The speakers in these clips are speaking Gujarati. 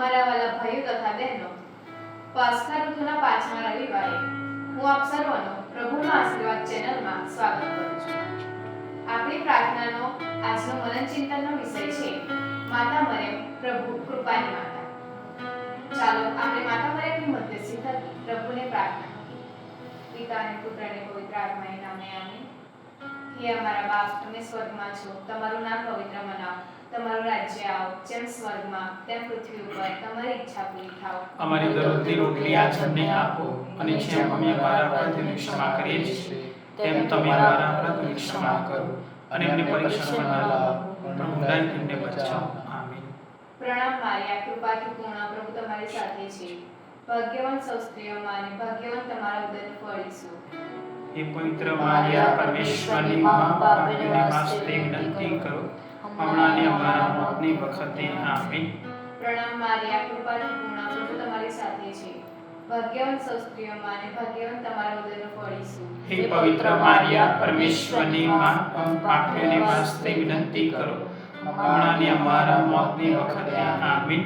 મારા વાલા ભાઈઓ તથા બહેનો, પાસ્કા ઋતુના 5મા રવિવારે હું આપ સર્વનો પ્રભુના આશીર્વાદ ચેનલમાં સ્વાગત કરું છું। આપણી પ્રાર્થનાનો આજનો મનન ચિંતનનો વિષય છે માતા મરિયમ, પ્રભુ કૃપાની માતા। ચાલો આપણે માતા મરિયમની મધ્યસ્થી થકી પ્રભુને પ્રાર્થના કરીએ। પિતા અને પુત્ર અને પવિત્ર આત્માના નામે આમીન। હે અમારા બાપ, તમે સ્વર્ગમાં છો, તમારું નામ પવિત્ર મનાવો, તમારું રાજ્ય આવો, જેમ સ્વર્ગમાં તેમ પૃથ્વી ઉપર તમારી ઈચ્છા પૂરી થાઓ। અમારી દરરોજની રોટલી આજ અમને આપો, અને જેમ અમે અમારા અપરાધોની ક્ષમા કરીએ છીએ તેમ તમે અમારા અપરાધોની ક્ષમા કરો, અને અમને પરીક્ષામાં ન લાવો, પણ ઉંડાઈથી બચાવો। આમીન। પ્રણામ મારિયા, કૃપાથી પૂર્ણ, પ્રભુ તમારી સાથે છે। ભાગ્યવાન સૌ સ્ત્રીઓમાં અને ભાગ્યવાન તમારા ઉદરનું ફળ ઈસુ। હે પવિત્ર મારિયા, પરમેશ્વરની મા, પાપીઓને વાસ્તે વિનંતી કરો, હમણાં અને અમારા મોતની વખતે। આમીન। પ્રણામ મારિયા, કૃપાથી પૂર્ણ, પ્રભુ તમારી સાથે છે। ભાગ્યવાન સૌ સ્ત્રીઓમાં અને ભાગ્યવાન તમારા ઉદરનું ફળ ઈસુ। હે પવિત્ર મારિયા, પરમેશ્વરની મા, પાપીઓને વાસ્તે વિનંતી કરો, હમણાં અને અમારા મોતની વખતે। આમીન।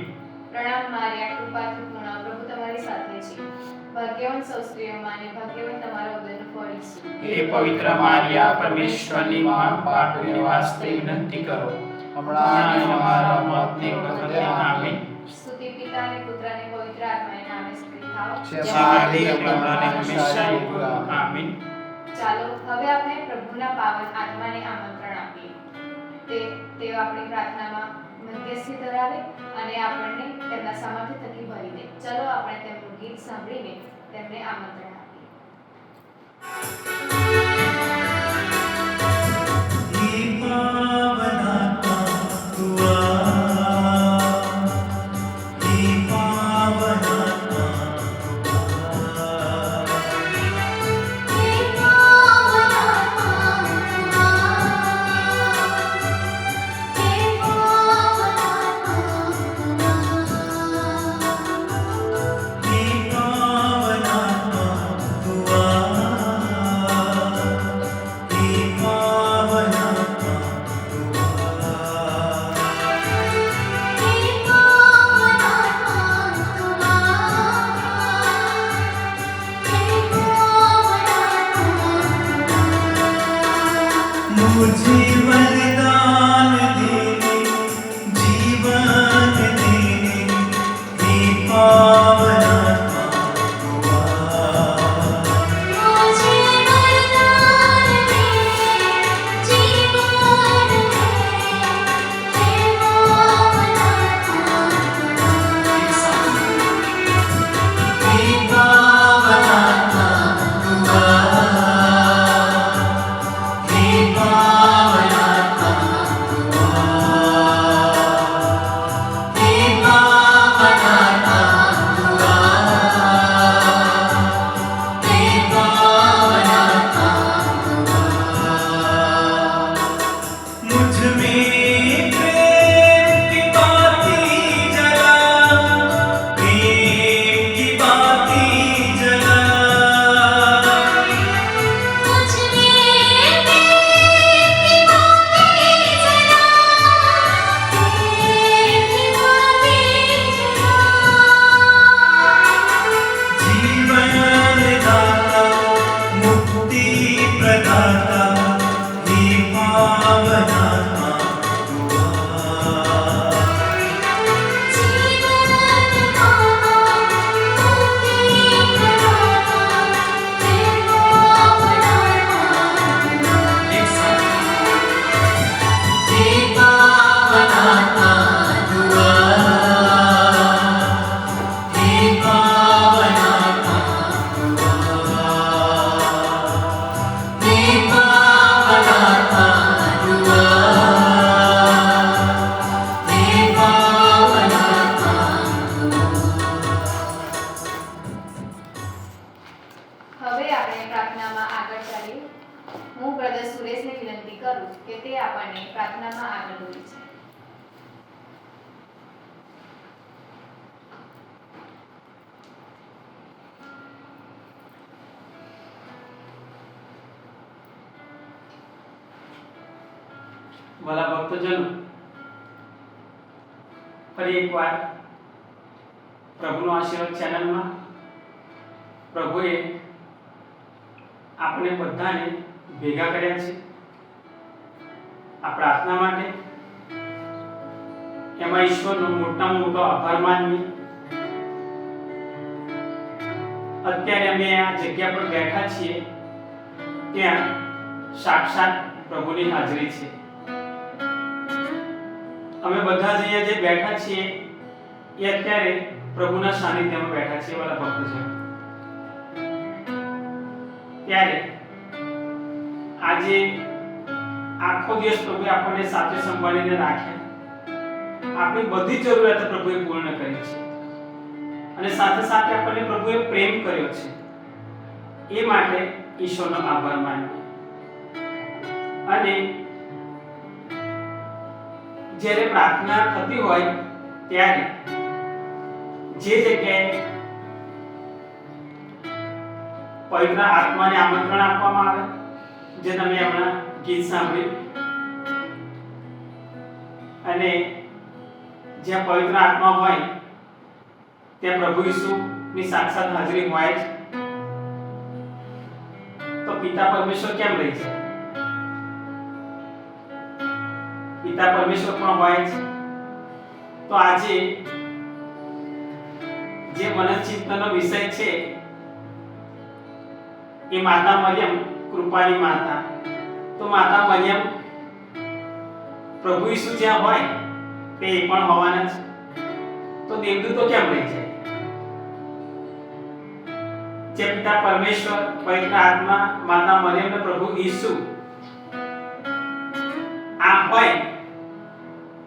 પ્રણામ મારિયા, કૃપાથી પૂર્ણ, પ્રભુ તમારી સાથે છે। ભાગ્યવાન સૌ સ્ત્રીઓમાં અને ભાગ્યવાન તમારા ઉદરનું ફળ ઈસુ। હે પવિત્ર મારિયા, પરમેશ્વરની મા, પાપીઓને વાસ્તે વિનંતી કરો, હમણાં અને અમારા મોતની વખતે। આમીન। સ્તુતિ પિતા અને પુત્ર અને પવિત્ર આત્માના નામે સ્તુતિ થાઓ, જેમ આદિ અને હંમેશા યુગો। આમીન। ચાલો હવે આપણે પ્રભુના પાવન આત્માને આમંત્રણ આપીએ। તેઓ આપણી પ્રાર્થનામાં મધ્યસ્થી ધરાવે અને આપણને તેમના સામર્થ્ય થકી ભરી દે। ચલો આપણે તેમનું ગીત સાંભળીને તેમને આમંત્રણ He સુરેશને વિનંતી કરું કે તે આપણને પ્રાર્થનામાં આગળ દોરે છે. વાલા ભક્તજનો, ફરી એકવાર પ્રભુનો આશીર્વાદ ચેનલમાં પ્રભુએ આપણે બધાને ભેગા કર્યા છે આ પ્રાર્થના માટે. એમાં ઈશ્વરનો મોટામાં મોટો આભાર માનવી. અત્યારે અમે આ જગ્યા પર બેઠા છીએ ત્યાં સાક્ષાત પ્રભુની હાજરી છે. અમે બધા જ અહીંયા જે બેઠા છીએ એ અત્યારે પ્રભુના સાનિધ્યમાં બેઠા છીએ વાલા ભક્તજનો. ત્યારે આજે આખો દિવસ પ્રભુએ આપણને સાથે સંભાળીને રાખ્યા. આપણી બધી જરૂરિયાતો પ્રભુએ પૂર્ણ કરી છે અને સાથે સાથે આપણને પ્રભુએ પ્રેમ કર્યો છે. એ માટે ઈશ્વરનો આભાર માનીએ. અને જ્યારે પ્રાર્થના થતી હોય ત્યારે જે જગ્યાએ પવિત્ર આત્માને આમંત્રણ આપવામાં આવે, જે તમે હમણાં ગીત સાંભળ્યું, અને જ્યાં પવિત્ર આત્મા હોય ત્યાં પ્રભુ ઈસુની સાક્ષાત હાજરી હોય જ, તો પિતા પરમેશ્વર કેમ રહી છે? પિતા પરમેશ્વર પણ હોય છે. તો આજે જે મનોચિંતનનો વિષય છે એ માતા મરિયમ, કૃપાની માતા. તો માતા મરિયમ પ્રભુ ઈસુ જ્યાં હોય તે પણ હોવાના છે. તો દેવદૂતો કેમ રહી જાય? જે પિતા પરમેશ્વર, પવિત્ર આત્મા, માતા મરિયમ અને પ્રભુ ઈસુ આ હોય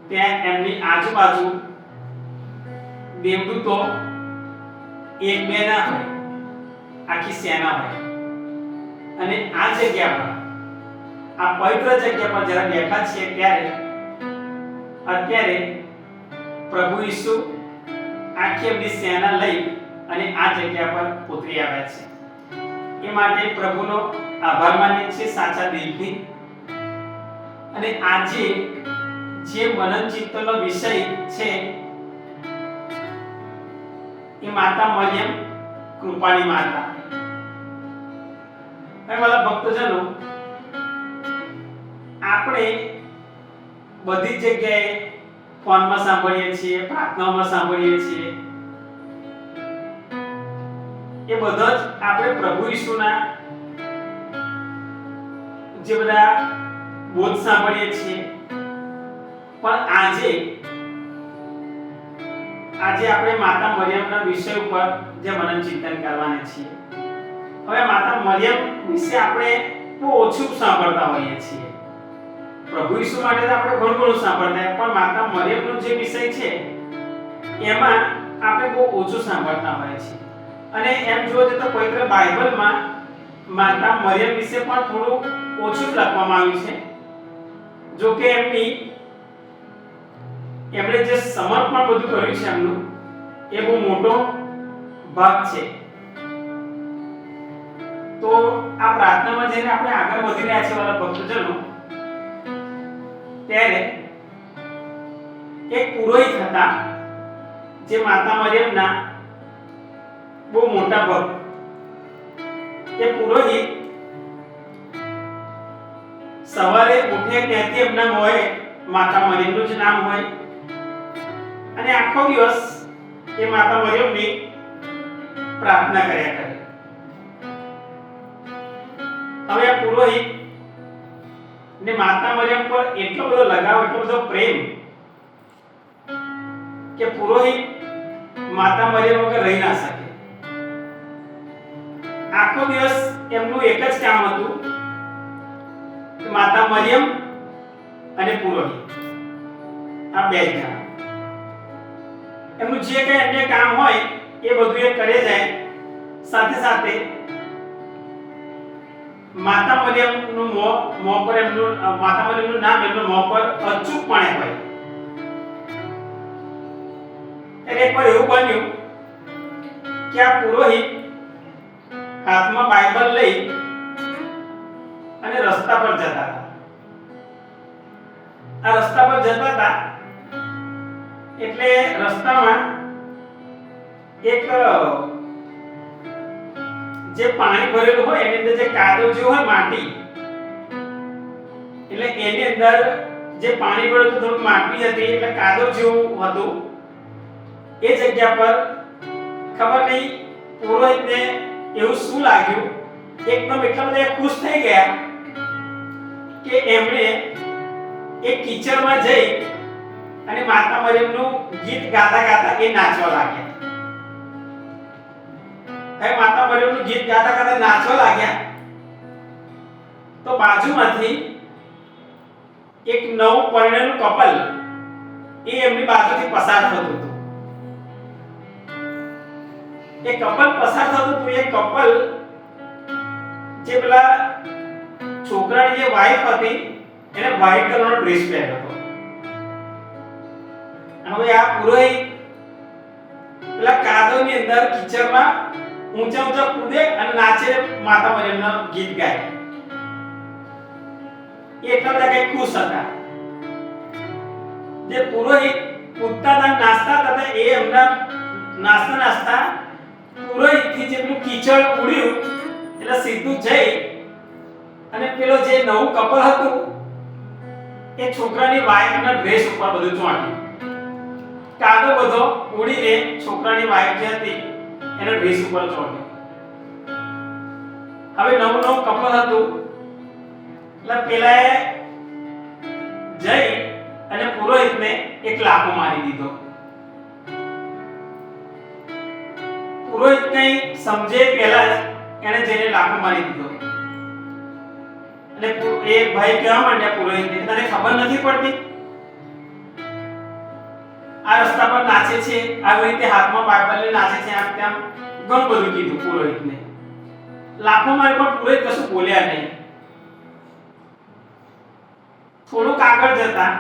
ત્યાં એમની આજુબાજુ દેવદૂતો એક બે ના હોય, આખી સેના હોય. અને આ જગ્યા પર, આ પવિત્ર જગ્યા પર જ્યારે બેઠા છીએ ત્યારે અત્યારે પ્રભુ ઈસુ આખી એમની સેના લઈ અને આ જગ્યા પર ઉતરી આવ્યા છે. એ માટે પ્રભુનો આભાર માનીએ છીએ સાચા દિલથી. અને આજે જે મનન ચિત્તનો વિષય છે એ માતા મરિયમ, કૃપાની માતા. હવે વાલા ભક્તજનો, આપણે બધી જગ્યાએ ફોનમાં સાંભળીએ છીએ, પ્રાર્થનામાં સાંભળીએ છીએ, એ બધા જ આપણે પ્રભુ ઈસુના જે બધા બોધ સાંભળીએ છીએ. પણ આજે આપણે માતા મરિયમના વિષય ઉપર જે મનન ચિંતન કરવાના છીએ. હવે માતા મરિયમ વિશે આપણે બહુ ઓછું સાંભળતા હોઈએ છીએ. પ્રભુ ઈસુ માટે તો આપણે ઘણું ઘણું સાંભળતા, પણ માતા મરિયમનો જે વિષય છે એમાં આપણે બહુ ઓછું સાંભળતા હોઈએ છીએ. અને એમ જોવા જઈએ તો પવિત્ર બાઇબલમાં માતા મરિયમ વિશે પણ થોડું ઓછું લખવામાં આવ્યું છે. જો કે એમણે જે સમર્પણ બધું કર્યું છે એમનું, એ બહુ મોટો ભાગ છે. તો આ પ્રાર્થનામાં જઈને આપણે આગળ વધી રહ્યા છીએ વાલા ભક્તજનો, ત્યારે એક પુરોહિત હતા જે માતા મરિયમના બહુ મોટા ભક્ત. એ પુરોહિત સવારે ઉઠે ત્યાંથી એમના મોએ માતા મરિયમનું જ નામ હોય અને આખો દિવસ એ માતા મરિયમની પ્રાર્થના કર્યા કરે. હવે આ પુરોહિત ને માતા મરિયમ પર એટલો બધો લગાવ, એટલો બધો પ્રેમ કે પુરોહિત માતા મરિયમ વગર રહી ના શકે. આખો દિવસ એમનું એક જ કામ હતું કે માતા મરિયમ અને પુરોહિત, આ બે જણા એમનું જે કઈ અન્ય કામ હોય એ બધું એ કરે જાય. સાથે સાથે માતા મરિયમનું મોં પર એમનું માતા મરિયમનું નામ એમનું મોં પર અચૂકપણે હોય. એટલે એકવાર એવું બન્યું કે આ પુરોહિત હાથમાં બાઇબલ લઈ અને રસ્તા પર જતા હતા. આ રસ્તા પર જતા હતા એટલે રસ્તામાં એક જે પાણી ભરેલું હોય એની અંદર જે કાદવ જેવું હોય માટી, એટલે એની અંદર જે પાણી ભરેલું થોડું માટી હતી એટલે કાદવ જેવું હતું. એ જગ્યા પર ખબર નહીં પુરોહિતને એવું શું લાગ્યું, એકદમ એટલા બધા ખુશ થઈ ગયા કે એમણે એ કિચડમાં જઈ અને માતા મરિયમનું ગીત ગાતા ગાતા એ નાચવા લાગ્યા. હવે માતા મરિયમનું ગીત ગાતા ગાતા નાચવા લાગ્યા તો બાજુમાંથી એક નવું પરણેલું કપલ એ એમની બાજુથી પસાર થતું હતું. એ કપલ પસાર થતું હતું. એ કપલ જે પેલા છોકરાની જે વાઈફ હતી એને વ્હાઈટ કલરનો ડ્રેસ પહેર્યો હતો. હવે આ પુરોહિત પેલા કાદવની અંદર કિચડમાં ઊંચા ઊંચા કૂદે અને નાચે, માતા મરિયમનું ગીત ગાય. એ એટલા બધા કઈ ખુશ હતા. જે પુરોહિત કૂદતા હતા નાચતા હતા એ એમના નાચતા નાચતા પુરોહિતથી જે પેલું કિચડ ઉડ્યું એટલે સીધું જઈ અને પેલો જે નવું કપલ હતું એ છોકરાની વાઈફના ડ્રેસ ઉપર બધું ચોંટ્યું. કાદવ બધો ઉડીને છોકરાની વાઈફ જે હતી એના ડ્રેસ ઉપર ચોંટ્યો. હવે નવું નવું કપલ હતું એટલે પેલાએ જઈ અને પુરોહિતને એક લાફો મારી દીધો. પુરોહિત કઈ સમજે પહેલા જ એને જઈને લાફો મારી દીધો. એટલે એ ભાઈ કહેવા માંડ્યા પુરોહિતને, તને ખબર નથી પડતી? આ રસ્તા પર નાચે છે, આવી રીતે હાથમાં બાઇબલ લઈને નાચે છે, આમ તેમ ઘણું બધું કીધું પુરોહિતને. લાફો મારી પણ પુરોહિત કશું બોલ્યા નહીં. થોડુંક આગળ જતા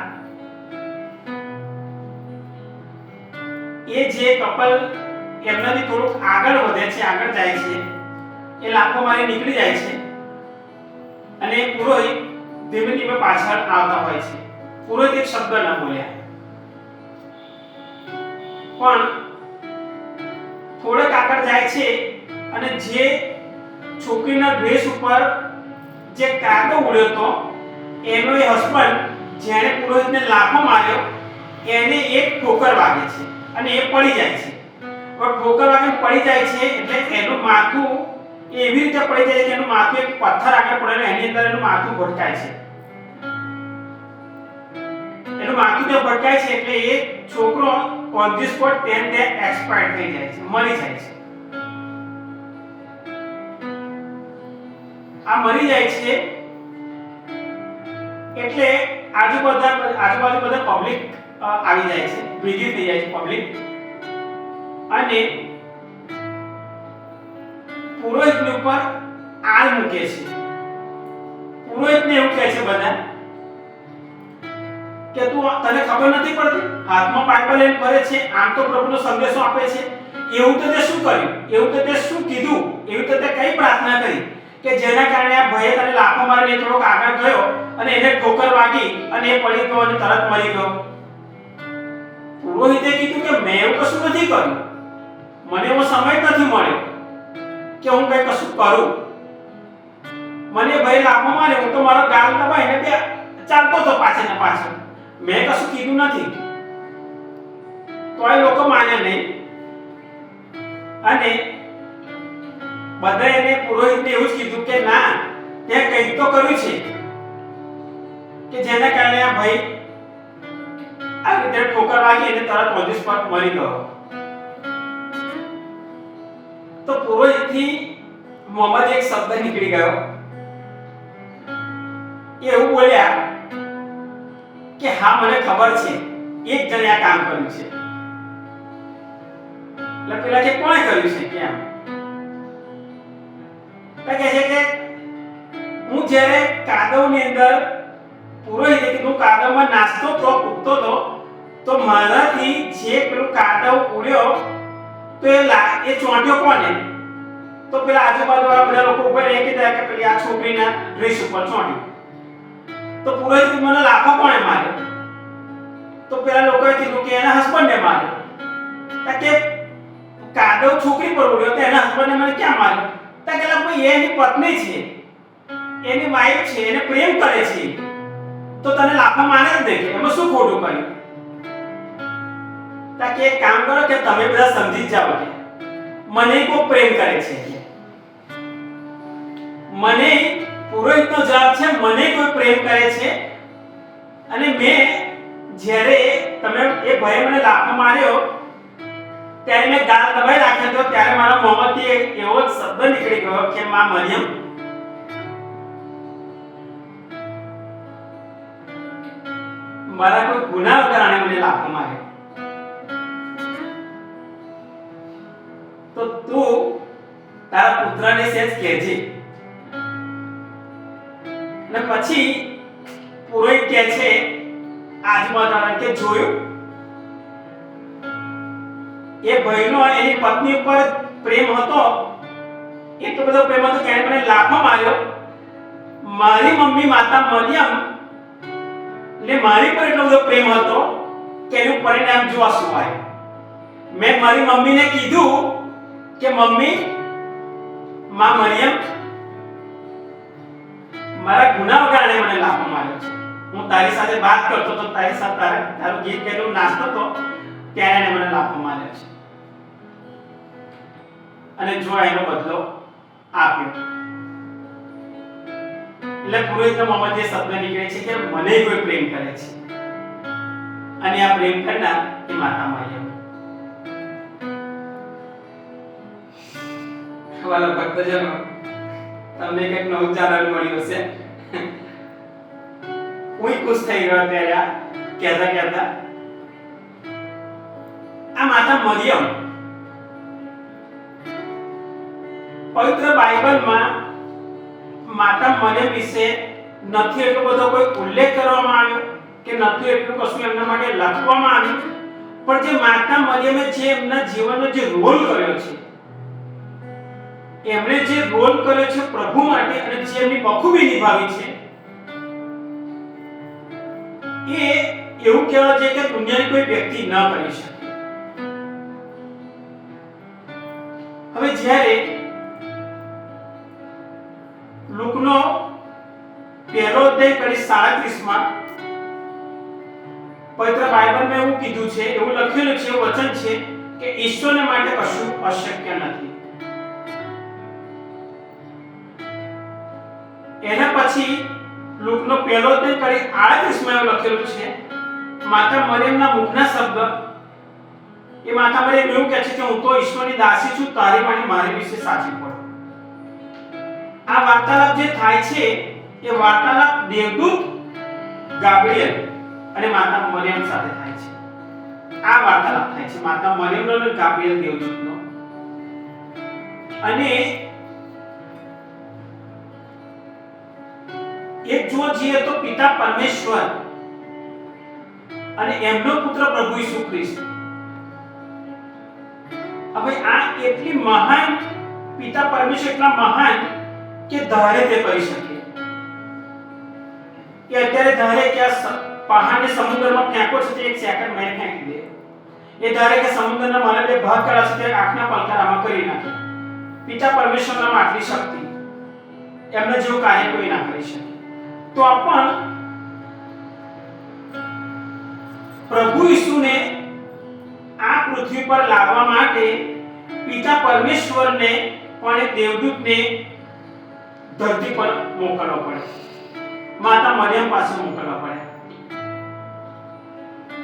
એ જે કપલ એમનાથી થોડુંક આગળ વધે છે, આગળ જાય છે, એ લાફો મારી નીકળી જાય છે અને પુરોહિત ધીમે ધીમે પાછળ આવતા હોય છે. પુરોહિત એક શબ્દ ન બોલ્યા. પણ થોડેક આગળ જાય છે અને જે છોકરીના ડ્રેસ ઉપર જે કાદવ ઉડ્યો હતો એનો એ હસબન્ડ જેણે પુરોહિતને લાફો માર્યો એને એક ઠોકર વાગે છે અને એ પડી જાય છે. પણ ઠોકર વાગે પડી જાય છે એટલે એનું માથું એવી રીતે પડી જાય છે કે એનું માથું એક પથ્થર આગળ પડે એની અંદર એનું માથું ભટકાય છે. એનું માથું જે ભટકાય છે એટલે એ છોકરો ઓન ધી સ્પોટ તેમ તે એક્સપાયર થઈ જાય છે, મરી જાય છે. આ મરી જાય છે એટલે આજુબાજુ બધા પબ્લિક આવી જાય છે, ભેગી થઈ જાય છે પબ્લિક અને પુરોહિતની ઉપર આળ મૂકે છે. પુરોહિતને એવું કહે છે બધા કે તને ખબર નથી પડતી? હાથમાં બાઇબલ લઈને ફરે છે, આમ તો પ્રભુનો સંદેશો આપે છે, એવું તો તે શું કર્યું? એવું તો તે શું કીધું? એવું તો તે કઈ પ્રાર્થના કરી કે જેના કારણે આ ભયે તને લાફો મારીને થોડોક આગળ ગયો અને એને ઠોકર વાગી અને એ પડી ગયો અને તરત મરી ગયો? પુરોહિતે કીધું કે મેં એવું કશું નથી કર્યું, મને એવો સમય નથી મળ્યો કે હું કઈ કશું કરું. મને ભાઈ લાફો માર્યો, હું તો મારો ગાલ દબાઈને બે ચાલતો હતો પાછળ ને પાછળ, મેં કશું કીધું નથી. તોય લોકો માન્યા નહીં અને બધા એને પુરોહિતને એવું જ કીધું કે ના, તે કંઈક તો કર્યું છે કે જેના કારણે આ ભાઈ આ રીતે ઠોકર વાગી અને તરત ઓન ધી સ્પોટ મરી ગયો. તો પુરોહિતથી મોહમ્મદ એક શબ્દ નીકળી ગયો. એવું બોલ્યા કે હા, મને ખબર છે એક જણે આ કામ કર્યું છે. એટલે પેલા કે કોણે કર્યું છે? કેમ? કહે છે કે હું જ્યારે કાદવની અંદર પુરોહિતે કીધું કાદવમાં નાસ્તો તો કૂદતો હતો, તો મારાથી જે પેલું કાદવ ઉડ્યો તો એ ચોંટ્યો કોને? તો પેલા આજુબાજુવાળા બધા લોકો ઉભા રહી કીધા કે પેલી આ છોકરીના ડ્રેસ ઉપર ચોંટ્યું. તો પુરોહિતે મને લાફો કોણે માર્યો? તો પેલા લોકોએ કીધું કે એના હસબન્ડને માર્યો. કે કાદવ છોકરી પર ઉડ્યો તો એના હસબન્ડને મને ક્યાં માર્યો? કે ભાઈ એની પત્ની છે, એની વાઈફ છે, એને પ્રેમ કરે છે, તો તને લાફા મારે જ નહીં, એમાં શું ખોટું કર્યું? કે એક કામ કરો કે તમે બધા સમજી જાઓ કે મને કોઈ પ્રેમ કરે છે. મને પુરોહિતનો જવાબ છે મને કોઈ પ્રેમ કરે છે. અને મેં જ્યારે તમે એ ભાઈએ મને લાફો માર્યો ત્યારે મેં ગાલ દબાઈ રાખ્યો હતો, ત્યારે મારા મોંમાંથી એક એવો જ શબ્દ નીકળી ગયો કે માં મરિયમ. મારા કોઈ ગુનાહ વગર આણે મને લાફો માર્યો, તો તું તારા પુત્રને સેજ કહેજે. અને પછી પુરોહિત કહે છે આજુબાજુવાળાને કે જોયું એ ભાઈનો એની પત્ની ઉપર પ્રેમ હતો, એટલો બધો પ્રેમ હતો કે એણે મને લાફો માર્યો. મારી મમ્મી માતા મરિયમ ને મારી પર એટલો બધો પ્રેમ હતો કે એનું પરિણામ જોવા શું આવ્યું. મેં મારી મમ્મીને કીધું કે મમ્મી, માં મરિયમ મારા ગુનાહ વગર મને લાફો માર્યો છે. હું તારી સાથે વાત કરતો તો તારી સાથે તારું ગીત ગાયેલું નાચતો તો ત્યારે એને મને લાફો માર્યો છે. અને જો એનો બદલો આપ્યો. એટલે પુરોહિતના મોંમાંથી એ શબ્દ નીકળે છે કે મને કોઈ પ્રેમ કરે છે, અને આ પ્રેમ કરનાર એ માતા મરિયમ. વાલા ભક્તજનો, તમને કંઈક નવું જાણવાનું મળ્યું હશે. હું ખુશ થઈ ગયો ત્યારે કહેતા કહેતા. આ માતા મરિયમ પવિત્ર બાઇબલમાં માતા મરિયમ વિશે નથી એટલો બધો કોઈ ઉલ્લેખ કરવામાં આવ્યો કે નથી એટલું કશું એમના માટે લખવામાં આવ્યું, પણ જે માતા મરિયમે જે એમના જીવનનો જે રોલ કર્યો છે, એમણે જે રોલ કર્યો છે પ્રભુ માટે અને જે એમની બખૂબી નિભાવી છે, એ એવું કહેવાય છે કે દુનિયાની કોઈ વ્યક્તિ ન કરી શકે. હવે જ્યારે લુકનો પહેલો અધ્યાય કડી 37 માં પવિત્ર બાઇબલમાં એવું કીધું છે, એવું લખેલું છે, વચન છે કે ઈશ્વરને માટે કશું અશક્ય નથી. એના પછી લુકનો પહેલો અધ્યાય કડી 38 માં એવું લખેલું છે, માતા મરિયમના મુખના શબ્દ, એ માતા મરિયમ એવું કહે છે કે હું તો ઈશ્વરની દાસી છું, તારી વાણી મારી વિશે સાચી પડે. આ વાર્તાલાપ જે થાય છે એ વાર્તાલાપ દેવદૂત ગાબ્રિએલ અને માતા મરિયમ સાથે થાય છે. આ વાર્તાલાપ થાય છે માતા મરિયમનો અને ગાબ્રિએલ દેવદૂતનો. અને એક જો જોઈએ તો પિતા પરમેશ્વર અને એમનો પુત્ર પ્રભુ ઈસુ ખ્રિસ્ત. હવે આ એટલી મહાન પિતા પરમેશ્વર એટલા મહાન કે ધારે તે કરી શકે, કે અત્યારે ધારે કે આ પહાડને સમુદ્રમાં ફેંકો છે તે એક સેકન્ડ માં ફેંકી દે. એ ધારે કે સમુદ્રના મને બે ભાગ કરાશે તે આંખના પલકારામાં કરી નાખે. પિતા પરમેશ્વરના આટલી શક્તિ, એમના જેવું કાર્ય કોઈ ના કરી શકે. તો પણ પ્રભુ ઈસુને આ પૃથ્વી પર લાવવા માટે પિતા પરમેશ્વરને પણ એક દેવદૂતને ધરતી પર મોકલવો પડે, માતા મરિયમ પાસે મોકલવા પડે.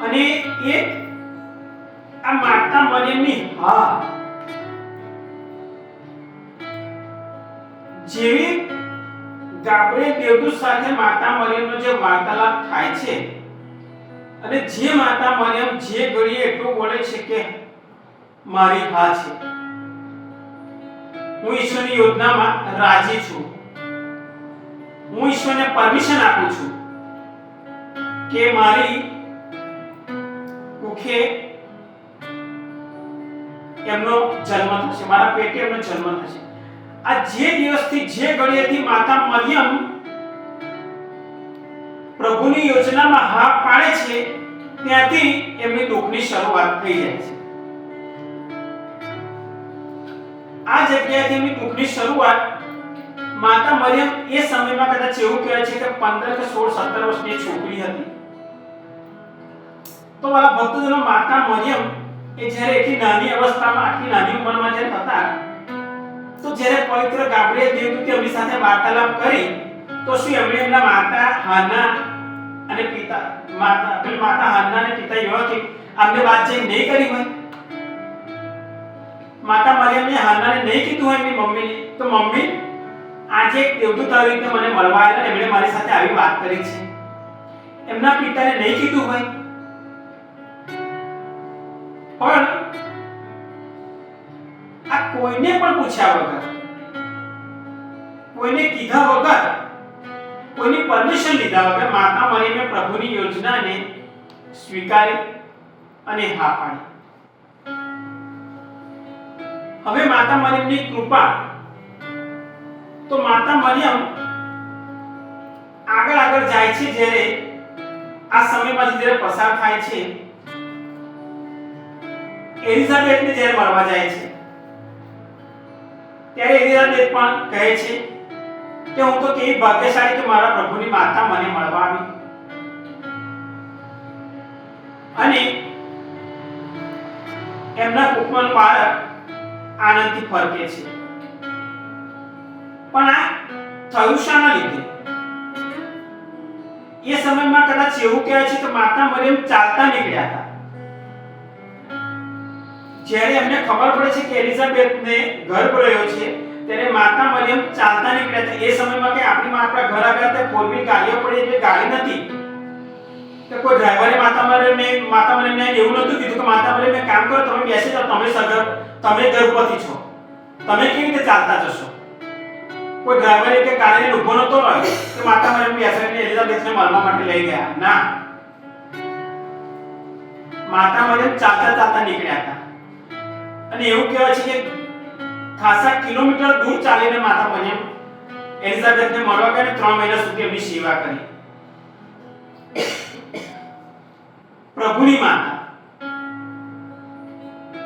અને એ આ માતા મરિયમની જેવી ગાબ્રિએલ દેવદૂત સાથે માતા મરિયમનો જે વાર્તાલાપ થાય છે, અને જે માતા મરિયમ જે ઘડીએ એટલું બોલે છે કે મારી હા છે, હું ઈશ્વરની યોજનામાં રાજી છું, હું ઈશ્વરને પરમિશન આપું છું કે મારી કુખે એમનો જન્મ થશે, મારા પેટે એમનો જન્મ થશે. આ જે દિવસથી, જે ઘડીએથી માતા મરિયમ પ્રભુની યોજનામાં હા પાડે છે, ત્યાંથી એમની દુઃખની શરૂઆત થઈ જાય છે. આ જગ્યાએથી એમની દુઃખની શરૂઆત માતા મરિયમ એ સમયમાં કદાચ એવું કહેવાય છે કે 15 કે 16 17 વર્ષની છોકરી હતી. તો વાલા ભક્તજનો, માતા મરિયમ એ જ્યારે એટલી નાની અવસ્થામાં, આટલી નાની ઉંમરમાં જ્યારે હતા, તો જ્યારે પવિત્ર ગાબ્રિએલ દેવદૂતે એમની સાથે વાર્તાલાપ કરી, તો શું એમણે એમના માતા હાના અને માતા હાના અને પિતા યોઆકીમ આમને વાત જે નહીં કરી હોય, માતા મરિયમને હાનાને નહીં કીધું હોય એમની મમ્મીને, તો મમ્મી આજે એક દેવદૂત આવી રીતે મને મળવા આવ્યા, એમણે મારી સાથે આવી વાત કરી છે, એમના પિતાને નહીં કીધું હોય. પણ આ કોઈને પણ પૂછ્યા વગર, કોઈને કીધા વગર, કોઈની પરમિશન લીધા વગર માતા મરિયમે પ્રભુની યોજનાને સ્વીકારી અને હા પાડી. હવે માતા મરિયમની કૃપા, તો માતા મરિયમ આગળ જાય છે. જ્યારે આ સમયમાંથી જ્યારે પસાર થાય છે, એલિઝાબેથને જ્યારે મળવા જાય છે, ત્યારે એલિઝાબેથ પણ કહે છે કે હું તો કેવી ભાગ્યશાળી કે મારા પ્રભુની માતા મને મળવા આવી. અને એમના કુકમાનું બાળક આનંદથી ફરકે છે. પણ આ થયું શાના લીધે? એ સમયમાં કદાચ એવું કહેવાય છે કે માતા મરિયમ ચાલતા નીકળ્યા હતા. જ્યારે એમને ખબર પડે છે કે એલિઝાબેથને ગર્ભ રહ્યો છે, ત્યારે માતા મરિયમ ચાલતા નીકળ્યા હતા. એ સમયમાં કે આપણા ઘર આગળ ફોર વ્હીલ ગાડીઓ પડી, એટલે ગાડી નથી કે કોઈ ડ્રાઈવરે માતા મરિયમને એવું નતું કીધું કે માતા મરિયમ એક કામ કરો, તમે બેસી જાઓ, તમે ગર્ભવતી છો, તમે કેવી રીતે ચાલતા જશો? કોઈ ડ્રાઈવરે કે ગાડીને ઊભો નતો રહ્યો કે માતા મરિયમ બેસાડીને એલિઝાબેથને મળવા માટે લઈ ગયા. ના, માતા મરિયમ ચાલતા નીકળ્યા હતા. અને એવું કહેવાય છે કે ખાસા કિલોમીટર દૂર ચાલીને માતા મરિયમ એલિઝાબેથને મળવા ગયા, 3 મહિના સુધી એમની સેવા કરી. પ્રભુની માતા,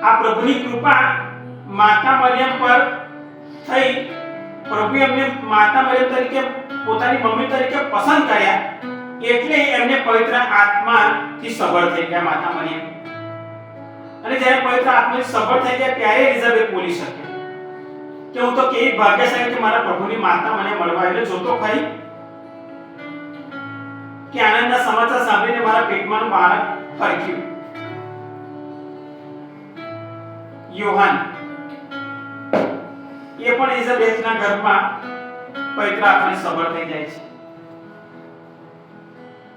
આ પ્રભુની કૃપા માતા મરિયમ પર થઈ. પ્રભુ એમને માતા મરિયમ તરીકે, પોતાની મમ્મી તરીકે પસંદ કર્યા, એટલે એમને પવિત્ર આત્માથી સભર થઈ ગયા માતા મરિયમ. અને જ્યારે પવિત્ર આત્માથી સભર થઈ ગયા, ત્યારે એલિઝાબેથ બોલી શકે કે હું તો કેવી ભાગ્યશાળી કે મારા પ્રભુની માતા મને મળવા આવી. એટલે જોતો ખરી કે આનંદના સમાચાર સાંભળીને મારા પેટમાંનું બાળક ફરક્યું. યોહાન એ પણ એલિઝાબેથના ગર્ભમાં પવિત્ર આત્માથી સભર થઈ જાય છે.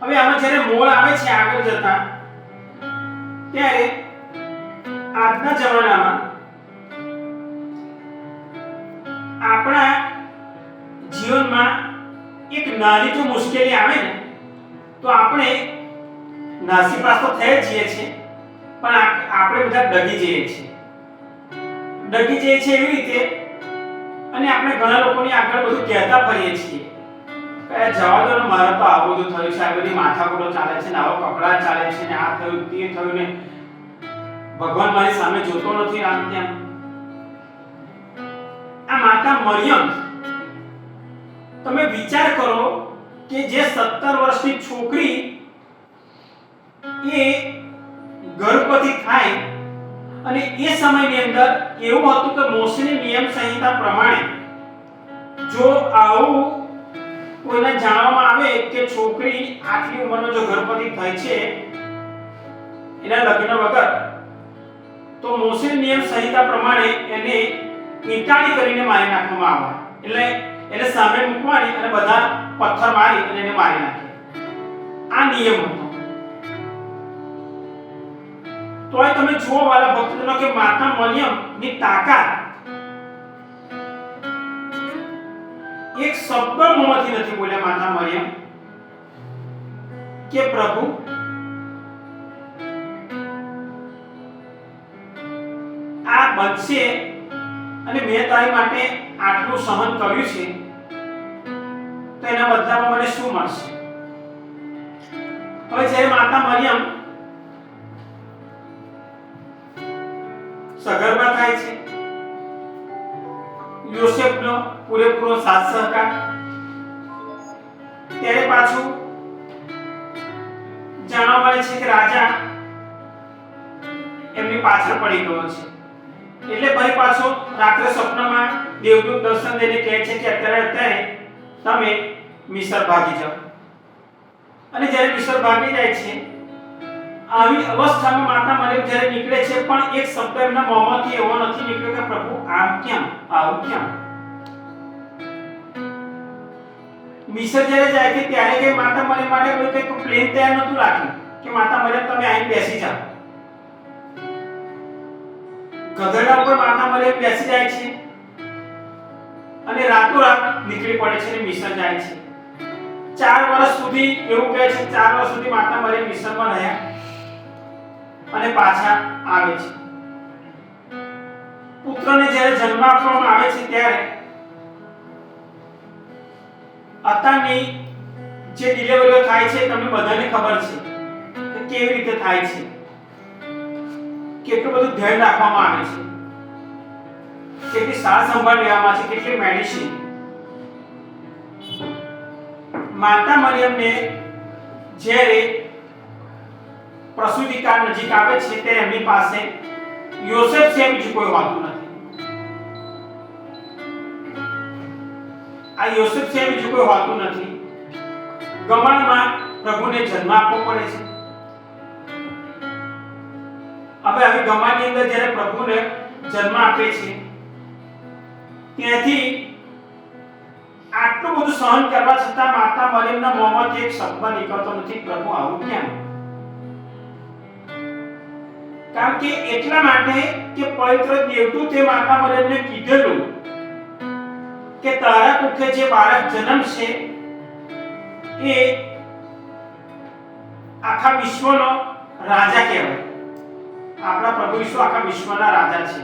હવે આમાં જ્યારે મોળ આવે છે આગળ જતા, ત્યારે આજના જમાનામાં આપણા જીવનમાં એક નાની જો મુશ્કેલી આવે ને, તો આપણે નાસીપાસ તો થઈ જઈએ છીએ, પણ આપણે બધા ડગી જઈએ છીએ. ડગી જઈએ છીએ એવી રીતે, અને આપણે ઘણા લોકોની આગળ બધું કહેતા ફરીએ છીએ કે જવા દો ને, મારે તો આ બધું થયું છે, આ બધી માથાકૂટો ચાલે છે ને, આવો કકડા ચાલે છે ને, આ થયું તે થયું ને, ભગવાન મારી સામે જોતો નથી, આમ તેમ. આ માતા મરિયમ, તમે વિચાર કરો કે જે 17 વર્ષની છોકરી એ ગર્ભવતી થાય, અને એ સમયની અંદર એવું હતું કે મોસેની નિયમ સંહિતા પ્રમાણે જો આવું કોઈને જાણવામાં આવે કે છોકરી આટલી ઉંમરનો જો ગર્ભવતી થઈ છે એના લગ્ન વગર, તો મોસેની નિયમ સંહિતા પ્રમાણે એને ઈંટાળી કરીને મારી નાખવામાં આવે. એટલે સામે મૂકવાની અને બધા પથ્થર મારી અને એને મારી નાખે. આ નિયમ હતો. તોય તમે જુઓ વાલા ભક્તજનો કે માતા મરિયમ ની તાકાત, એ એક શબ્દ મોંમાંથી નથી બોલ્યા માતા મરિયમ કે પ્રભુ આ બનશે અને મેં તારી માટે આટલું સહન કર્યું છે તો એના બદલામાં મને શું મળશે? હવે જ્યારે માતા મરિયમ સગર્ભા થાય છે, યોસેફનો પૂરેપૂરો સાથ સહકાર, ત્યારે પાછું જાણવા મળે છે કે રાજા એમની પાછળ પડી ગયો છે. એટલે ફરી પાછો રાત્રે સ્વપ્નમાં દેવદૂત દર્શન દઈને કહે છે કે અત્યારે તમે મિસર ભાગી જાઓ. અને જ્યારે મિસર ભાગી જાય છે, આવી અવસ્થામાં માતા મરિયમ જ્યારે નીકળે છે, પણ એક શબ્દ એમના મોંમાંથી એવો નથી નીકળ્યો કે પ્રભુ આમ કેમ, આવું કેમ. મિસર જ્યારે જાય છે ત્યારે કે માતા મરિયમ માટે કોઈ કંઈ પ્લેન તૈયાર નહોતું રાખ્યું કે માતા મરિયમ તમે અહીં બેસી જાઓ. ગધેડા ઉપર માતા મરિયમ બેસી જાય છે અને રાતોરાત નીકળી પડે છે અને મિસર જાય છે. 4 વર્ષ સુધી એવું કહે છે, 4 વર્ષ સુધી માતા મરિયમ મિસરમાં રહ્યા અને પાછા આવે છે. પુત્રને જ્યારે જન્મ આપવામાં આવે છે ત્યારે અત્યારની જે ડિલિવરીઓ થાય છે તમને બધાને ખબર છે કે કેવી રીતે થાય છે, કેટલું બધું ધ્યાન રાખવામાં આવે છે, કેટલી સાર સંભાળ લેવામાં આવે છે, કેટલી મેડિસિન. માતા મરિયમને જ્યારે પ્રસૂતિકાળ નજીક આવે છે ત્યારે એમની પાસે યોસેફ સિવાય બીજું કોઈ હોતું નથી. આ યોસેફ સિવાય બીજું કોઈ હોતું નથી. ગમણમાં પ્રભુને જન્મ આપવો પડે છે. હવે આવી ગમાની અંદર જ્યારે પ્રભુને જન્મ આપે છે ત્યાંથી આટલું બધું સહન કરવા છતાં માતા મરિયમના મોંમાંથી એક શબ્દ નીકળતો નથી, પ્રભુ આવું કેમ? કારણ કે એટલા માટે કે પવિત્ર દેવદૂતે માતા મરિયમને કીધેલું કે તારા કુખે જે બાળક જન્મશે એ આખા વિશ્વનો રાજા કહેવાય. આપણા પ્રભુ ઈસુ આખા વિશ્વના રાજા છે.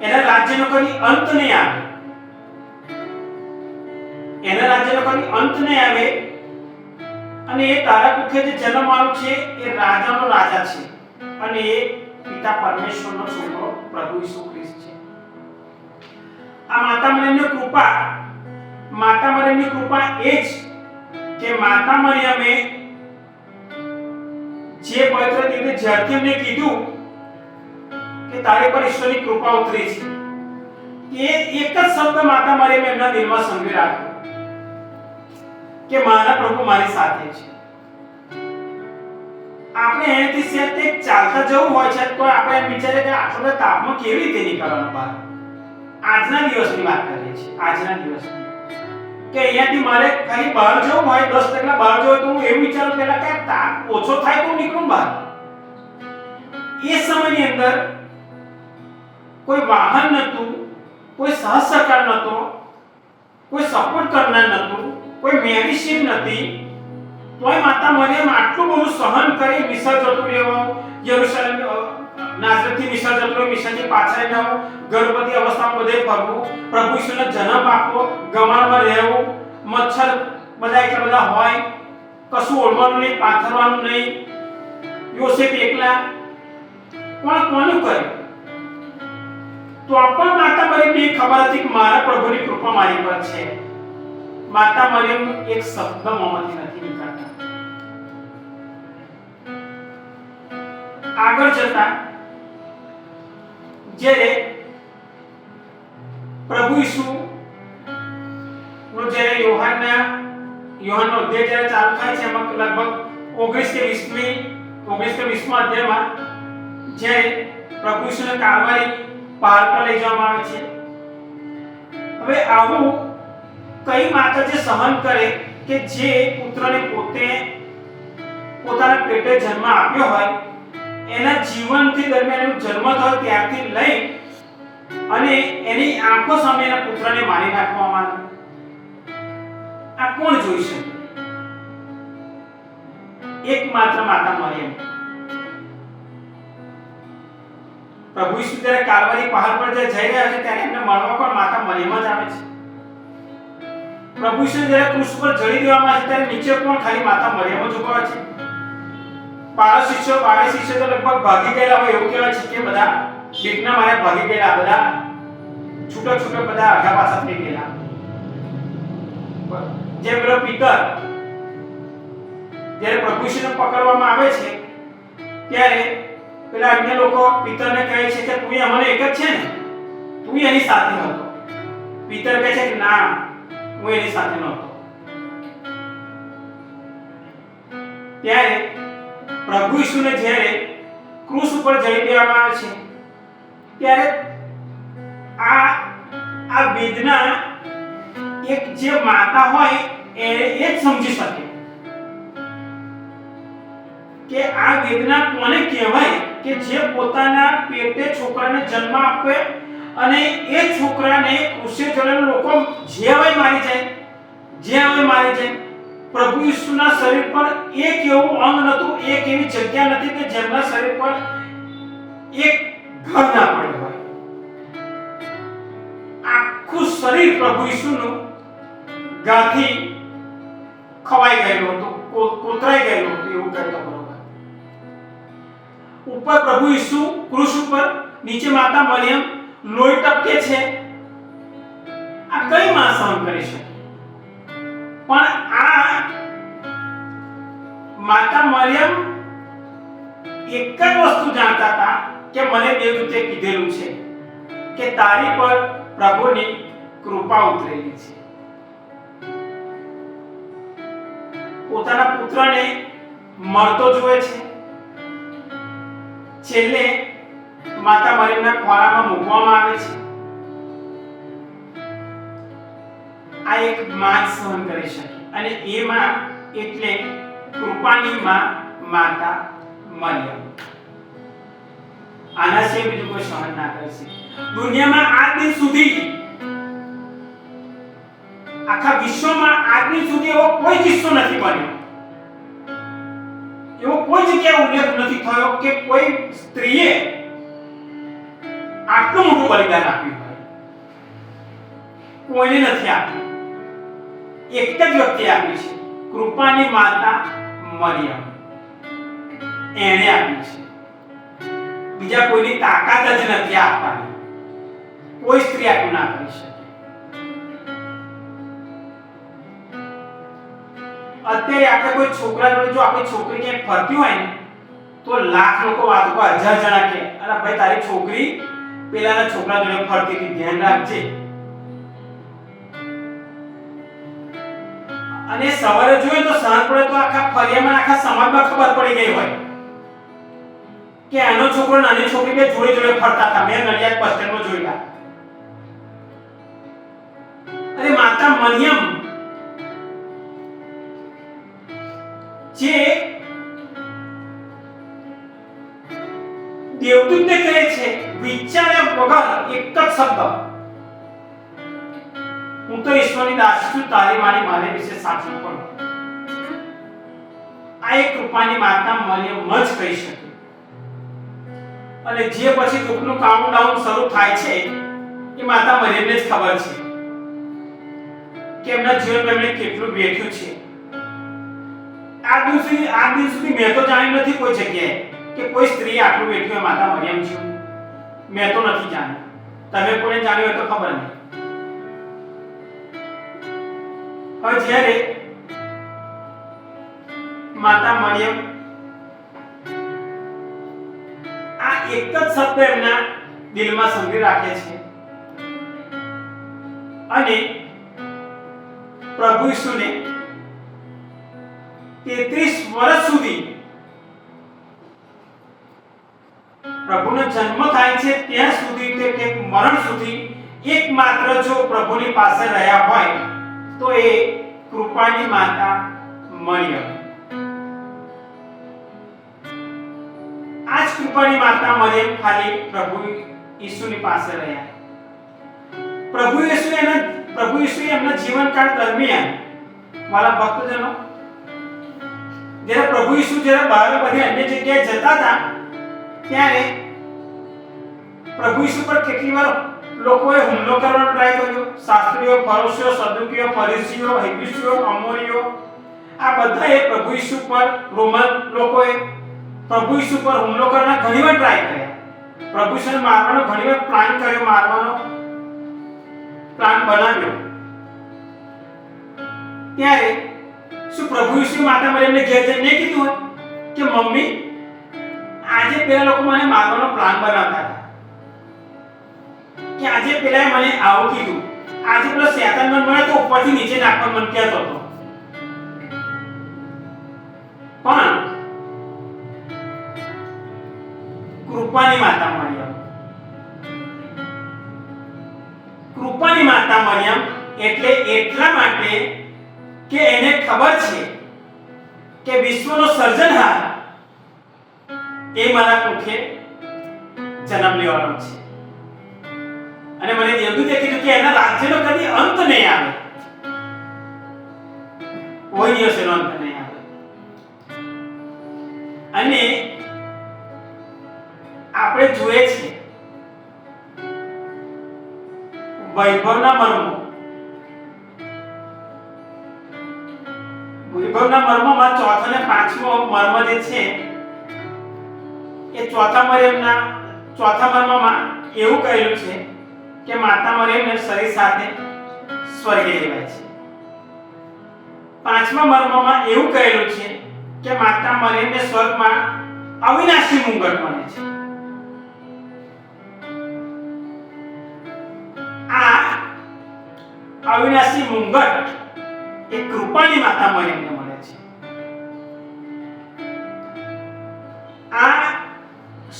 એના રાજ્યનો કોઈ અંત નહીં આવે. એના રાજ્યનો કોઈ અંત નહીં આવે. અને એ તારા કુખે જે જન્મવાનું છે એ રાજાનો રાજા છે અને એ પિતા પરમેશ્વરનો છોકરો પ્રભુ ઈસુ ખ્રિસ્ત છે. આ માતા મરિયમની કૃપા એ જ કે માતા મરિયમે જે પવિત્ર દેવને જ્યારથી એમને કીધું કે તારે પર ઈશ્વરની કૃપા ઉતરી છે, એ એક જ શબ્દ માતા મરિયમે એમના દિલમાં સંગ્રહ રાખ્યો કે મારા પ્રભુ મારી સાથે છે. આપણે અહીંથી સેતે ચાલતા જવું હોય છે તો આપણે એમ વિચારે કે આટલા તાપમાં કેવી રીતે નીકળવાનું બહાર. આજના દિવસની વાત કરીએ છીએ, આજના દિવસની કે અહીંયાથી મારે ખાલી બહાર જવું હોય 10 ટકા બહાર જવું તો હું એવું વિચારું પહેલા કે તાપ ઓછો થાય તો નીકળું બહાર. એ સમયની અંદર કોઈ વાહન નહોતું, કોઈ સહસહકાર નહોતો, કોઈ સપોર્ટ કરનાર નહોતું, કોઈ મેડિસિન નથી. તોય માતા મરિયમ આટલું બધું સહન કરી મિસર જતું રહેવું, યરુશલેમ નાઝરેથથી મિસર જતું રહેવું, મિસરથી પાછળ જવું, ગર્ભવતી અવસ્થામાં બધે ફરવું, પ્રભુ ઈસુને જન્મ આપવો, ગમાણમાં રહેવું, મચ્છર બધા એટલા બધા હોય, કશું ઓળવાનું નહીં, પાથરવાનું નહીં, યોસેફ એકલા, કોનું કરે? તો પણ માતા મરિયમને ખબર હતી કે મારા પ્રભુની કૃપા મારી પર છે. માતા મરિયમ એક શબ્દ મોંમાંથી નથી નીકળતા. આગળ જતા જ્યારે પ્રભુ ઈસુ નો જ્યારે યોહાનનો અધ્યાય જ્યારે ચાલુ થાય છે એમાં લગભગ 19 કે 20માં અધ્યાયમાં જ્યારે પ્રભુ ઈસુને કાલવારી પહાડ પર લઈ જવામાં આવે છે. હવે આવું કઈ માતા જે સહન કરે કે જે પુત્રને પોતાના પેટે જન્મ આપ્યો હોય, એના જીવનથી દરમિયાન એનો જન્મ થયો ત્યારથી લઈ અને એની આંખો સામે એના પુત્રને મારી નાખવામાં આવ્યો. આ કોણ જોઈ શકે? એકમાત્ર માતા મરિયમ. પ્રભુ ઈસુ જ્યારે કાલવારી પહાડ પર જઈ રહ્યા છે ત્યારે એમને મળવા પણ માતા મરિયમ જ આવે છે. પ્રભુ ઈસુ જ્યારે ક્રૂસ પર જડી દેવામાં આવે ત્યારે નીચે પણ ખાલી માતા મરિયમ જ ઊભા છે. 12 શિષ્યો તો લગભગ ભાગી ગયેલા હોય એવું કહેવાય છે કે બધા બીકના મારે ભાગી ગયેલા, બધા છૂટા બધા આઘા પાછા થઈ ગયેલા. જે પેલો પીતર જ્યારે પ્રભુ ઈસુને પકડવામાં આવે છે ત્યારે પેલા અન્ય લોકો પીતરને કહે છે કે તું અમને એક જ છે ને, તું એની સાથે હતો. પીતર કહે છે કે ના, હું એની સાથે નહોતો. ત્યારે પ્રભુ ઈસુને જ્યારે ક્રૂસ ઉપર જડી દેવામાં આવે છે ત્યારે આ વેદના એક જે માતા હોય એ જ સમજી શકે કે આ વેદના કોને કહેવાય કે જે પોતાના પેટે છોકરાને જન્મ આપે અને એ છોકરાને ક્રૂસે ચડેલા લોકો જે હવે મારી જાય. પ્રભુ ઈસુના શરીર પર એક એવું અંગ નહોતું, એક એવી જગ્યા નથી કે જેમના શરીર પર એક ઘા ના પડ્યો હોય. આખું શરીર પ્રભુ ઈસુનું ગાથી ખવાઈ ગયેલું હતું, કોતરાઈ ગયેલું હતું એવું કહેતો બરોબર. ઉપર પ્રભુ ઈસુ ક્રૂસ ઉપર, નીચે માતા મરિયમ લોહી ટપકે છે. આ કઈ માં સહન કરી શકે? પણ આ માતા મરિયમ એક જ વસ્તુ જાણતા હતા કે મને દેવદૂતે કીધેલું છે કે તારી પર પ્રભુની કૃપા ઉતરેલી છે. પોતાના પુત્રને મરતો જોવે છે. છેલ્લે માતા મરિયમના ખોળામાં મૂકવામાં આવે છે. આ એક માં સહન કરી શકે અને એ માં એટલે કૃપાની માં માતા મરિયમ. આના સિવાય બીજું કોઈ સહન ના કરી શકે. દુનિયામાં આજ દિન સુધી, આખા વિશ્વમાં આજ દિન સુધી એવો કોઈ કિસ્સો નથી બન્યો, એવો કોઈ જગ્યાએ ઉલ્લેખ નથી થયો કે કોઈ સ્ત્રીએ આટલું મોટું બલિદાન આપ્યું હોય. કોઈને નથી આપ્યું. એક જ વ્યક્તિ આપી છે, કૃપાની માતા મરિયમ. એણે આપી છે. બીજા કોઈની તાકાત જ નથી આપવાની. કોઈ સ્ત્રી આટલું ના કરી શકે. અત્યારે આપણે કોઈ છોકરા જોડે જો આપણી છોકરી ક્યાંક ફરતી હોય ને તો લાખ લોકો વાતો કરે, 1000 જણા કે અરે ભાઈ તારી છોકરી પેલાના છોકરા જોડે ફરતી હતી, ધ્યાન રાખજે. અને સવારે જોઈએ તો સાંજ પડે તો આખા ફરિયામાં, આખા સમાજમાં ખબર પડી ગઈ હોય કે આનો છોકરો નાની છોકરી બે જોડે જોડે ફરતા હતા. મેં નડિયાદ બસ સ્ટેન્ડમાં જોયા. અરે માતા મરિયમ જે દેવદૂતને કહે છે વિચાર્યા વગર એક જ શબ્દ, હું તો ઈશ્વરની દાસી છું, તારી મારી મારે વિશે સાચું પણ. આ એક કૃપાની માતા મરિયમ જ કહી શકે. અને જે પછી દુઃખનું કાઉન્ટડાઉન શરૂ થાય છે એ માતા મરિયમને જ ખબર છે કે એમના જીવનમાં એમણે કેટલું વેઠ્યું છે. આ દિન સુધી મેં તો જાણ્યું નથી કોઈ જગ્યાએ કે કોઈ સ્ત્રી આટલું વેઠ્યું હોય માતા મરિયમ છે. મેં તો નથી જાણ્યું. તમે કોઈને જાણ્યું હોય તો ખબર નહીં. હવે જ્યારે માતા મરિયમ આ એક જ શબ્દ એમના દિલમાં સંગ્રહ રાખે છે અને પ્રભુ ઈસુને 33 વર્ષ સુધી પ્રભુનો જન્મ થાય છે ત્યાં સુધી તે મરણ સુધી એકમાત્ર જો પ્રભુની પાસે રહ્યા હોય તો એ કૃપાની માતા મરિયમ. આજ કૃપાની માતા મરિયમ ખાલી પ્રભુ ઈસુની પાસે રહ્યા. પ્રભુ ઈસુએ એમના જીવનકાળ દરમિયાન મારા ભક્તજનો જ્યારે પ્રભુ ઈસુ જ્યારે બહાર બધી અન્ય જગ્યાએ જતા હતા ત્યારે પ્રભુ ઈસુ પર કેટલી વાર લોકોએ હુમલો કરવાનો ટ્રાય કર્યો. શાસ્ત્રીઓ, ફરીસીઓ, સદુકીઓ, ફરીસીઓ, હિબ્રુસીઓ, અમોરીઓ આ બધાએ પ્રભુ ઈસુ પર, રોમન લોકોએ પ્રભુ ઈસુ પર હુમલો કરવાનો ઘણીવાર ટ્રાય કર્યા. પ્રભુ ઈસુને મારવાનો ઘણીવાર પ્લાન કર્યો, મારવાનો પ્લાન બનાવ્યો. ત્યારે શું પ્રભુ ઈસુ માતા મરિયમને ઘેર જઈને કીધું હોય કે મમ્મી આજે પેલા લોકો મને મારવાનો પ્લાન બનાવતા હતા, કે આજે પેલા મને આવું કીધું, આજે પેલો શેતાન મને મળે તો ઉપરથી નીચે નાખવા મન કહેતો હતો. પણ કૃપાની માતા મરિયમ, કૃપાની માતા મરિયમ એટલે એટલા માટે કે એને ખબર છે કે વિશ્વનો સર્જનહાર એ મારા કુખે જન્મ લેવાનો છે અને મને દેવદૂતે કીધું કે એના રાજ્યનો કદી અંત નહીં આવે, કોઈ દિવસ એનો અંત નહીં આવે. અને આપણે જોઈએ છે વૈભવના મર્મો, વૈભવના મર્મમાં ચોથો અને પાંચમો મર્મ જે છે એ ચોથા મર્મમાં એવું કહેલું છે કે માતા મરિયમને શરીર સાથે સ્વર્ગે લેવાય છે. પાંચમા મર્મમાં એવું કહેલું છે કે માતા મરિયમને સ્વર્ગમાં અવિનાશી મુંગટ બને છે. આ અવિનાશી મુંગટ એ કૃપાની માતા મરિયમને મળે છે. આ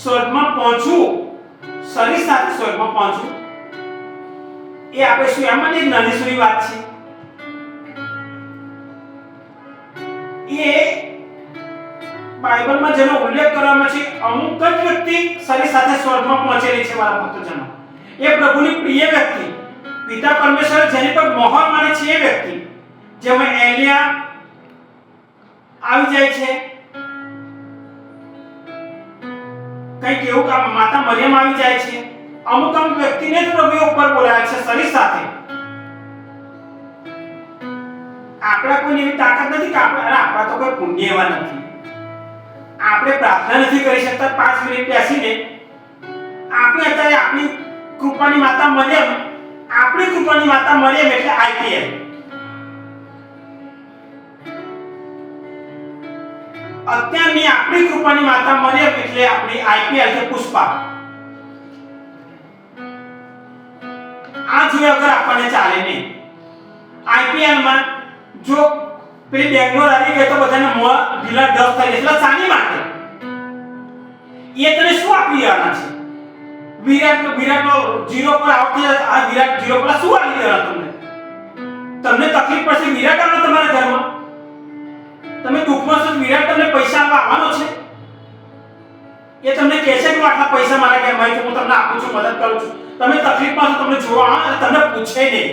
સ્વર્ગમાં પહોંચવું, શરીર સાથે સ્વર્ગમાં પહોંચવું એ આપણે શું એમ એક નાની સુની વાત છે. એ બાઇબલમાં જેનો ઉલ્લેખ કરવામાં છે અમુક જ વ્યક્તિ શરીર સાથે સ્વર્ગમાં પહોંચેલી છે મારા ભક્તજનો. એ પ્રભુની પ્રિય વ્યક્તિ, પિતા પરમેશ્વર જેની પર મોહર મારે છે એ વ્યક્તિ, જેમાં એલિયા આવી જાય છે, કઈક એવું કામ માતા મરિયમ આવી જાય છે. અમુક વ્યક્તિને જ પ્રભુ ઉપર બોલાવે છે શરીર સાથે. આપણા કોઈ એવી તાકાત નથી કે આપણા તો કોઈ પુણ્ય એવા નથી, આપણે પ્રાર્થના નથી કરી શકતા 5 મિનિટ બેસીને. આપણે અત્યારે આપણી કૃપાની માતા મરિયમ, આપણી કૃપાની માતા મરિયમ એટલે આઈપીએલ. અત્યારની આપણી કૃપાની માતા મરિયમ એટલે આપણી આઈપીએલ કે પુષ્પા. આ જોયા વગર આપણને ચાલે નહીં. આઈપીએલ માં જો પેલી બેંગ્લોર આવી ગઈ તો બધાને મોં ઢીલા ડબ થઈ જશે. એટલે શાની માટે? એ તને શું આપી દેવાના છે? વિરાટનો 0 પર આઉટ થઈ જાય. આ વિરાટ 0 પર શું આપી દેવાના તમને? તમને તકલીફ પડશે વિરાટ આવવાનો તમારા ઘરમાં? તમે દુઃખમાં છો વિરાટ તમને પૈસા આપવા આવવાનો છે? એ તમને કહેશે કે આટલા પૈસા મારા ઘરમાં છે, હું તમને આપું છું, મદદ કરું છું. તમે તકલીફમાં છો, તમને જોવા આવે અને તમને પૂછે નહીં.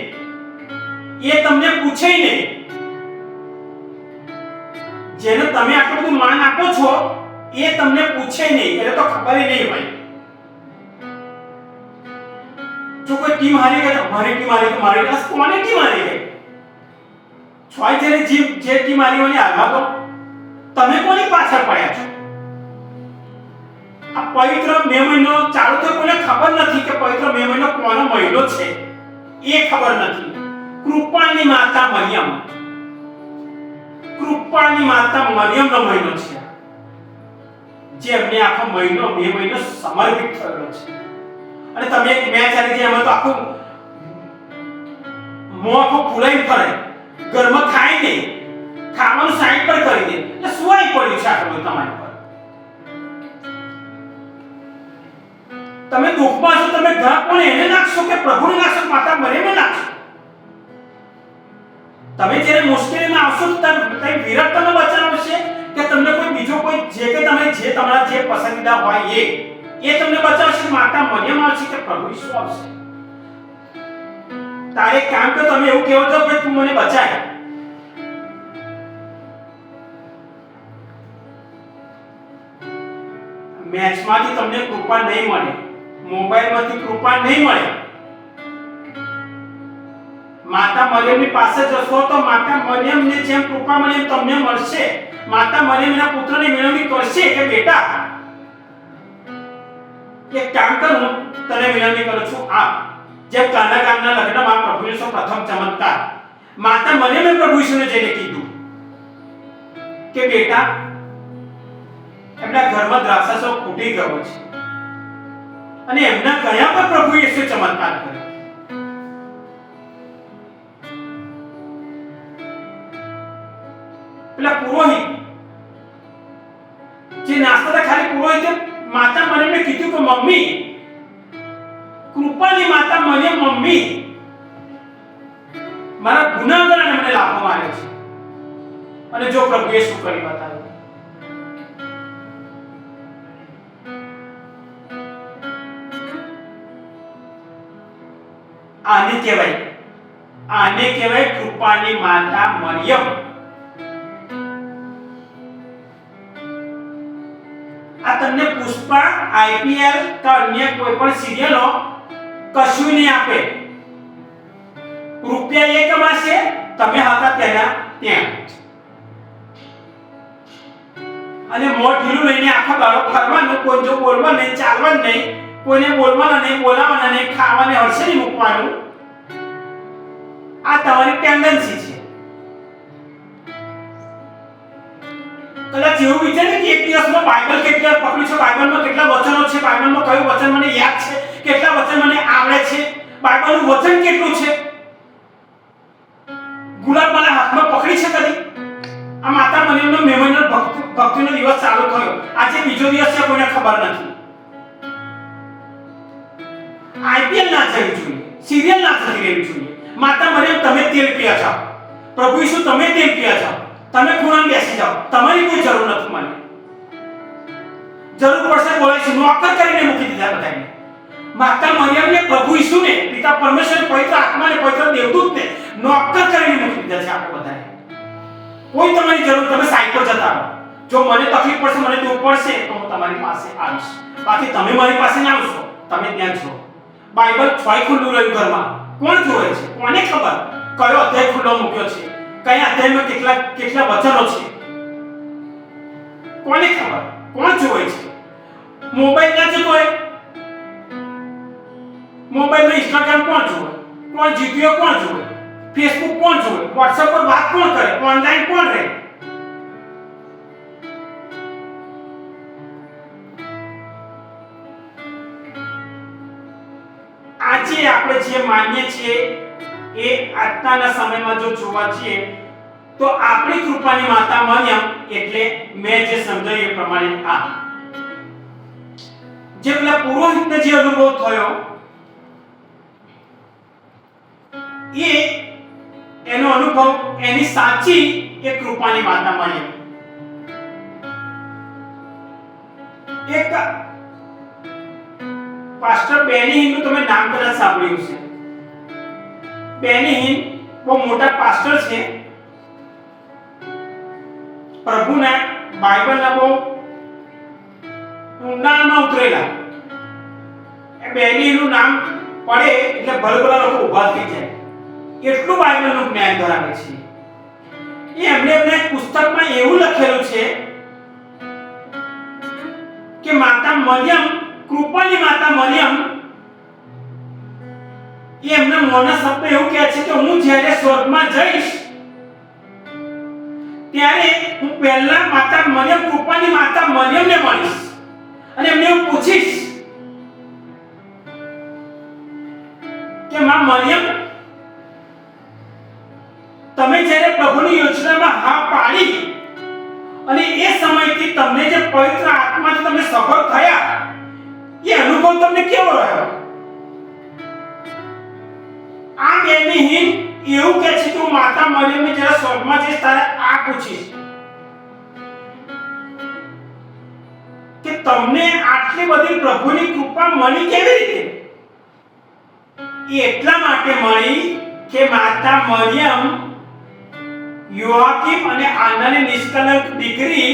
એ તમને પૂછે નહીં. જેને તમે આટલું બધું માન આપો છો એ તમને પૂછે નહીં, એટલે તો ખબર નહીં હોય. જો કોઈ ટીમ હારી ગઈ તો મારી ટીમ હારી, તો મારી ટીમ, કોની ટીમ હારી ગઈ? છોય જે ટીમ હારી હોય હારવા દો. તમે કોની પાછળ પડ્યા છો? આ પવિત્ર મે મહિનો ચાલુ થયો, કોઈને ખબર નથી કે પવિત્ર મે મહિનો કોનો મહિનો છે, એ ખબર નથી. કૃપાની માતા મરિયમ, કૃપાની માતા મરિયમનો મહિનો છે, જેમને આખો મહિનો મે મહિનો સમર્પિત થયેલો છે. અને તમે એક મેચ આવી જાય એમાં તો આખું મોં આખું ફૂલાઈ ફરે, ઘરમાં ખાય નહીં, ખાવાનું સાઈડ પર કરી દે, એટલે સુવાઈ પડ્યું છે આટલું તમારી પર. તમે દુઃખમાં છો, તમે ઘા કોને એને નાખશો કે પ્રભુને નાખશો, માતા મરિયમને નાખશો? તમે જ્યારે મુશ્કેલીમાં આવશો તો તમે વિરાટ તમને બચાવશે કે તમને કોઈ બીજો કોઈ જે કે તમે જે તમારા જે પસંદીદા હોય એ તમને બચાવશે? માતા મરિયમ આવશે કે પ્રભુ ઈસુ આવશે? તારે એક કામ કર, તમે એવું કહેવો છો કે તું મને બચાય. મેચમાંથી તમને કૃપા નહીં મળે, મોબાઈલમાંથી કૃપા નહીં મળે. માતા મરિયમની પાસે જશો તો માતા મરિયમને જેમ કૃપા મળે એમ તમને મળશે. માતા મરિયમ એના પુત્રની વિનંતી કરશે કે બેટા એક કામ કર, હું તને વિનંતી કરું છું, આ જેમ કાના ગામના લગ્નમાં પ્રભુ ઈસુ પ્રથમ ચમત્કાર માતા મરિયમે પ્રભુ ઈસુને જઈને કીધું કે બેટા એમના ઘરમાં દ્રાક્ષરસ ફૂટી ગયો છે, અને એમના ગયા પર પ્રભુ ઈસુ ચમત્કાર કર્યો. પેલા પુરોહિત જે નાસ્તા હતા, ખાલી પુરોહિતે માતા મરિયમને કીધું કે મમ્મી, કૃપાની માતા મરિયમ, મમ્મી મારા ગુનાહગારને મને લાફો માર્યો છે. અને જો પ્રભુએ શું કરી બતાવ્યું. આને કહેવાય કૃપાની માતા મરિયમ. આ તમને પુષ્પા, આઈપીએલ કે અન્ય કોઈ પણ સિરિયલો કશું નહીં આપે. રૂપિયા એ કમાશે, તમે હતા તેના ત્યાં, અને મોં ઢીલું લઈને આખો દાડો ફરવાનું, કોઈ જો બોલવા નહીં, ચાલવાનું નહીં, કોઈને બોલવાના નહીં, બોલાવાના નહીં, ખાવાને હરશે નહીં મૂકવાનું. આ તમારી ટેન્ડન્સી છે. કદાચ એવું વિચારે કે એક દિવસમાં બાઇબલ કેટલા પકડી છે, બાઇબલમાં કેટલા વચનો છે, બાઇબલમાં કયું વચન મને યાદ છે, કેટલા વચન મને આવડે છે, બાઇબલનું વચન કેટલું છે. ગુલાબ મારા હાથમાં પકડી છે કદી? આ માતા મરિયમનો મહેમાનનો ભક્તિનો દિવસ ચાલુ થયો, આજે બીજો દિવસ છે, કોઈને ખબર નથી. આઈપીએલ ના જવી જોઈએ, સિરિયલ ના થતી રહેવી જોઈએ. માતા મરિયમ તમે તેલ પીયા જાઓ, પ્રભુ ઈસુ તમે તેલ પીયા જાઓ, તમે ખૂણામાં બેસી જાઓ, તમારી કોઈ જરૂર નથી. મને જરૂર પડશે બોલાવીશું, નોકર કરીને મૂકી દીધા બધાને. માતા મરિયમને, પ્રભુ ઈસુને, પિતા પરમેશ્વર, પવિત્ર આત્માને, પવિત્ર દેવદૂતને નોકર કરીને મૂકી દીધા છે આપણે બધાને. કોઈ તમારી જરૂર, તમે સાઈડ પર જતા રહો. જો મને તકલીફ પડશે, મને દુઃખ પડશે તો હું તમારી પાસે આવીશ, બાકી તમે મારી પાસે ના આવશો. તમે ત્યાં છો. બાઇબલ છોય ખુલ્લું રહ્યું ઘરમાં, કોણ જોવે છે? કોને ખબર કયો અધ્યાય ખુલ્લો મૂક્યો છે, કયા અધ્યાયમાં કેટલા વચનો છે? કોને ખબર? કોણ જોવે છે? મોબાઈલ ના જોતો હોય, મોબાઈલમાં ઇન્સ્ટાગ્રામ કોણ જોવે? કોણ જીપીઓ કોણ જોવે? ફેસબુક કોણ જોવે? વોટ્સએપ પર વાત કોણ કરે? ઓનલાઈન કોણ રહે? આજે આપણે જે માનીએ છીએ એ આજના સમયમાં જો જોવા છીએ તો આપણી કૃપાની માતા મરિયમ એટલે મેં જે સમજાવ્યું એ પ્રમાણે આ જે પેલા પુરોહિતને જે અનુભવ થયો એનો અનુભવ એની સાચી એ કૃપાની માતા મરિયમ. એક પાસ્ટર બેની હિનનું તમે નામ કદાચ સાંભળ્યું છે. બેની હિન બહુ મોટા પાસ્ટર છે, પ્રભુના બાઇબલના બહુ ઊંડાણમાં ઉતરેલા. એ બેની હિનનું નામ પડે એટલે ભલભલા લોકો ઊભા થઈ જાય, એટલું બાઇબલનું જ્ઞાન ધરાવે છે. એમણે એક પુસ્તકમાં એવું લખેલું છે કે માતા મરિયમ, કૃપાની માતા મરિયમ, એમના મોના શબ્દ એવું કહે છે કે હું જ્યારે સ્વર્ગમાં જઈશ ત્યારે હું પહેલા માતા મરિયમ, કૃપાની માતા મરિયમને મળીશ અને એમને હું પૂછીશ કે માં મરિયમ, તમે જ્યારે પ્રભુની યોજનામાં હા પાડી અને એ સમયથી તમને જે પવિત્ર આત્માથી તમે સફળ થયા એ અનુભવ તમને કેવો રહ્યો? આ બેની હિન એવું કહે છે કે હું માતા મરિયમને જ્યારે સ્વર્ગમાં જઈશ ત્યારે આ પૂછીશ કે તમને આટલી બધી પ્રભુની કૃપા મળી કેવી રીતે? એ એટલા માટે મળી કે માતા મરિયમ યોઆકીમ અને આનાની નિષ્કલંક દીકરી,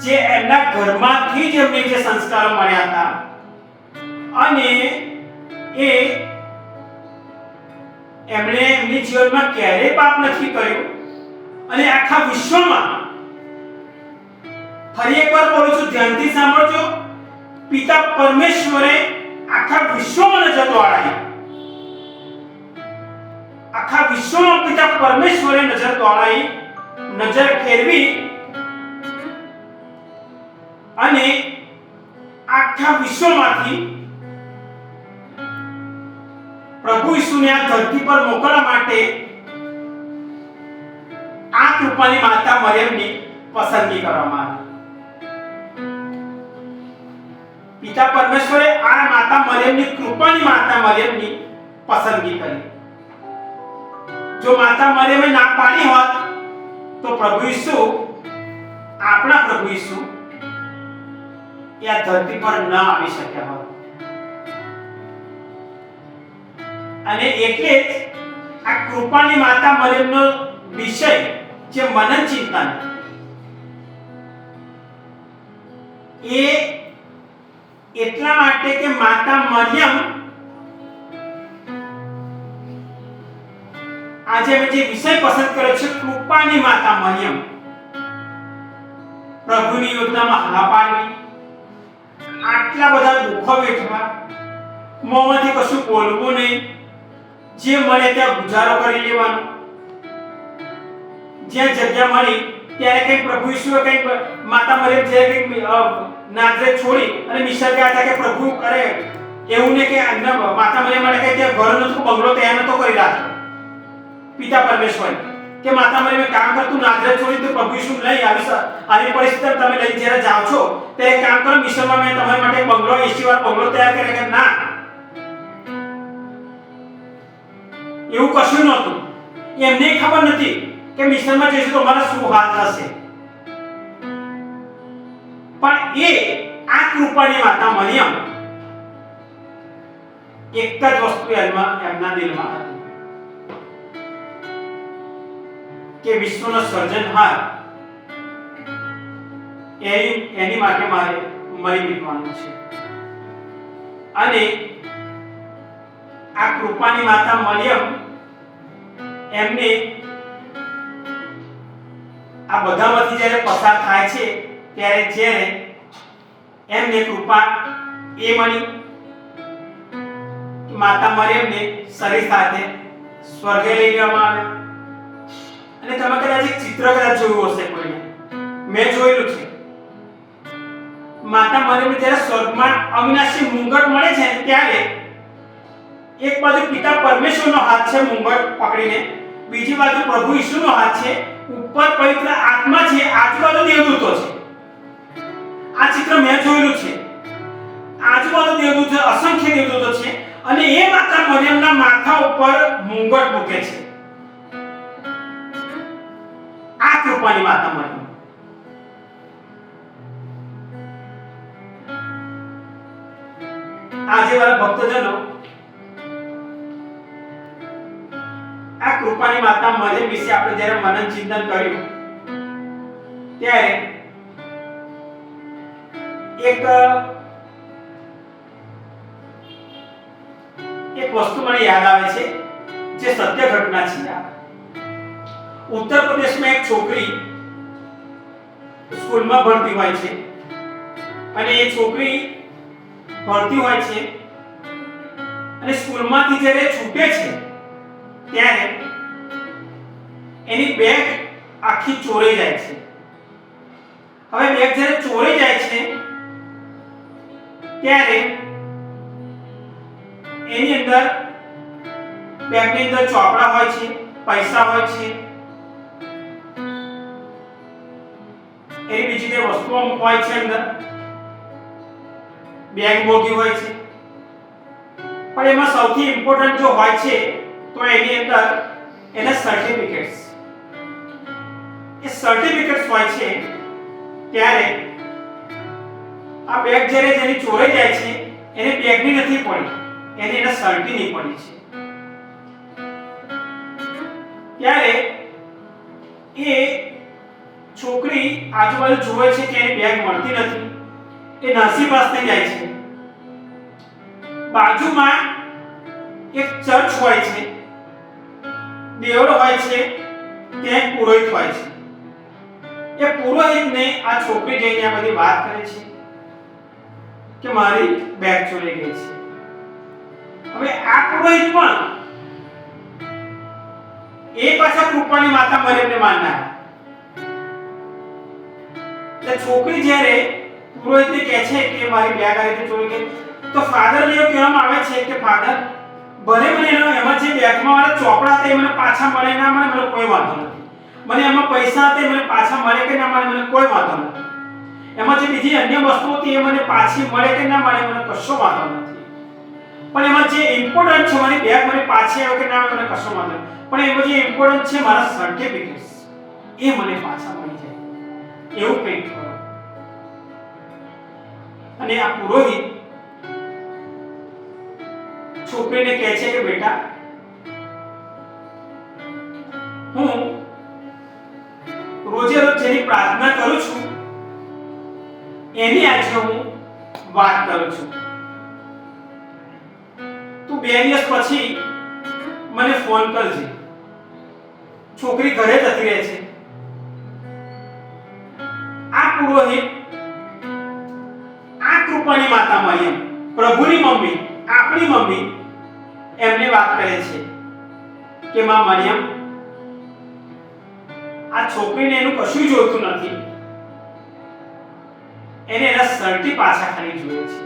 જે એમના ઘરમાંથી જ એમને જે સંસ્કારો મળ્યા હતા, અને એ એમણે એમની જીવનમાં ક્યારેય પાપ નથી કર્યું, અને આખા વિશ્વમાં, ફરી એકવાર બોલું છું, ધ્યાનથી સાંભળજો, પિતા પરમેશ્વરે આખા વિશ્વમાં નજર દોડાવી, આખા વિશ્વમાં પિતા પરમેશ્વરે નજર દોડાવી, નજર ફેરવી, અને આખા વિશ્વમાંથી પ્રભુ ઈસુને આ ધરતી પર મોકલવા માટે આ કૃપાની માતા મરિયમની પસંદગી કરવામાં આવી. પિતા પરમેશ્વરે આ માતા મરિયમની, કૃપાની માતા મરિયમની પસંદગી કરી. જો માતા મરિયમે ના પાડી હોત તો પ્રભુ ઈસુ, આપણા પ્રભુ ઈસુ એ આ ધરતી પર ન આવી શક્યા હોત. અને એટલે જ આ કૃપાની માતા મરિયમનો વિષય જે મનન ચિંતન, એ એટલા માટે કે માતા મરિયમ આજે અમે જે વિષય પસંદ કર્યો છે, કૃપાની માતા મરિયમ, પ્રભુની યોજનામાં હા પાડવી, આટલા બધા દુઃખો વેઠવા, મોંમાંથી કશું બોલવું નહીં, જે મળે ત્યાં ગુજારો કરી લેવાનો, જ્યાં જગ્યા મળી ત્યારે કંઈક પ્રભુ ઈસુએ કંઈક માતા મરિયમ જે કંઈક નાઝરેત છોડી અને મિશર ગયા હતા કે પ્રભુ, અરે એવું ને કે માતા મરિયમ માટે કંઈ ત્યાં ઘર નતો, બંગલો તૈયાર નતો કરી રાખ્યો પિતા પરમેશ્વર, કે માતા મરિયમે કામ કરતું નાઝરેત છોડી તો પ્રભુ ઈસુ લઈ આવી પરિસ્થિતિ તમે લઈ જ્યારે જાઓ છો તો એક કામ કરો, મિશરમાં મેં તમારા માટે બંગલો, 80 વાર બંગલો તૈયાર કર્યો. કે ના, એવું કશું નહોતું. એમને ખબર નથી કે મિશનમાં જઈશું તો અમારા શું હાલ થશે. પણ એ આ કૃપાની માતા મરિયમ એક જ વસ્તુ એમના દિલમાં હતી કે વિશ્વનો સર્જનહાર એની માટે મારે મરી મિટવાનું છે. અને આ કૃપાની માતા મરિયમ એમને આ બધામાંથી જ્યારે પસાર થાય છે ત્યારે જ્યારે એમને કૃપા એ મળી, માતા મરિયમને શરીર સાથે સ્વર્ગે લઈ જવામાં આવે. અને તમે કદાચ એક ચિત્ર કદાચ જોયું હશે, કોઈને મેં જોયેલું છે. માતા મરિયમને જ્યારે સ્વર્ગમાં અવિનાશી મુંગટ મળે છે ત્યારે એક બાજુ પિતા પરમેશ્વરનો હાથ છે મુંગટ પકડીને, બીજી બાજુ પ્રભુ ઈસુનો હાથ છે, ઉપર પવિત્ર આત્મા છે, આજુબાજુ દેવદૂતો છે. આ ચિત્ર મેં જોયેલું છે. આજુબાજુ દેવદૂતો, અસંખ્ય દેવદૂતો છે, અને એ માતા મરિયમના માથા ઉપર મુંગટ મૂકે છે. આ કૃપાની માતા મરિયમ. આજે વાળા ભક્તજનો, આ કૃપાની માતા મરિયમ વિશે આપણે જ્યારે મનન ચિંતન કર્યું ત્યારે એક વસ્તુ મને યાદ આવે છે જે સત્ય ઘટના છે. ઉત્તર પ્રદેશમાં એક છોકરી સ્કૂલમાં ભણતી હોય છે, અને એ છોકરી ભણતી હોય છે અને સ્કૂલમાંથી જ્યારે છૂટે છે ત્યારે એની બેગ આખી ચોરાઈ જાય છે. હવે બેગ જ્યારે ચોરાઈ જાય છે ત્યારે એની અંદર, બેગની અંદર ચોપડા હોય છે, પૈસા હોય છે, એની બીજી કઈ વસ્તુઓ હોય છે અંદર, બેગ મોગી હોય છે. પણ એમાં સૌથી ઇમ્પોર્ટન્ટ જો હોય છે તો એની અંદર એના સર્ટિફિકેટ્સ, એ સર્ટિફિકેટ્સ હોય છે. ત્યારે આ બેગ જ્યારે જેની ચોરાઈ જાય છે એને બેગની નથી પડી, એને સર્ટી નહીં પડી છે. ત્યારે એ છોકરી આજુબાજુ જોવે છે કે એની બેગ મળતી નથી. એ નસીબાસ થઈ જાય છે. બાજુમાં એક ચર્ચ હોય છે, દેવળ હોય છે, ત્યાં પુરોહિત હોય છે. એ પુરોહિતને આ છોકરી જઈને આ બધી વાત કરે છે કે મારી બેગ ચોરી ગઈ છે. હવે આ પુરોહિત પણ એ પાછા કૃપાની માતા મરિયમને માનનાર. એટલે છોકરી જ્યારે પુરોહિતને કહે છે કે મારી બેગ આ રીતે ચોરી ગઈ, તો ફાધરને એવું કહેવામાં આવે છે કે ફાધર ભલે મને એમાં જે બેગમાં મારા ચોપડા હતા એ મને પાછા મળે ના મળે મને કોઈ વાંધો નથી. મને એમાં પૈસા હતા એ મને પાછા મળે કે ના મળે મને કોઈ વાંધો નથી. એમાં જે બીજી અન્ય વસ્તુઓ હતી એ મને પાછી મળે કે ના મળે મને કશો વાંધો નથી. પણ એમાં જે ઇમ્પોર્ટન્ટ છે મારી બેગ મને પાછી આવે કે ના આવે મને કશો વાંધો નથી. પણ એમાં જે ઇમ્પોર્ટન્ટ છે મારા સર્ટિફિકેટ્સ એ મને પાછા મળી જાય એવું કંઈક કરો. અને આ પુરોહિત છોકરીને કહે છે કે બેટા હું રોજે રોજ જેની પ્રાર્થના કરું છું એની આજે હું વાત કરું છું. તું 2 દિવસ પછી મને ફોન કરજે. છોકરી ઘરે જતી રહે છે. આ પુરોહિત આ કૃપાની માતા મરિયમ, પ્રભુની મમ્મી, આપણી મમ્મી, એમને વાત કરે છે કે માં મરિયમ આ છોકરીને એનું કશું જોઈતું નથી. એને એના સર્ટી પાછા ખાલી જોઈએ છે.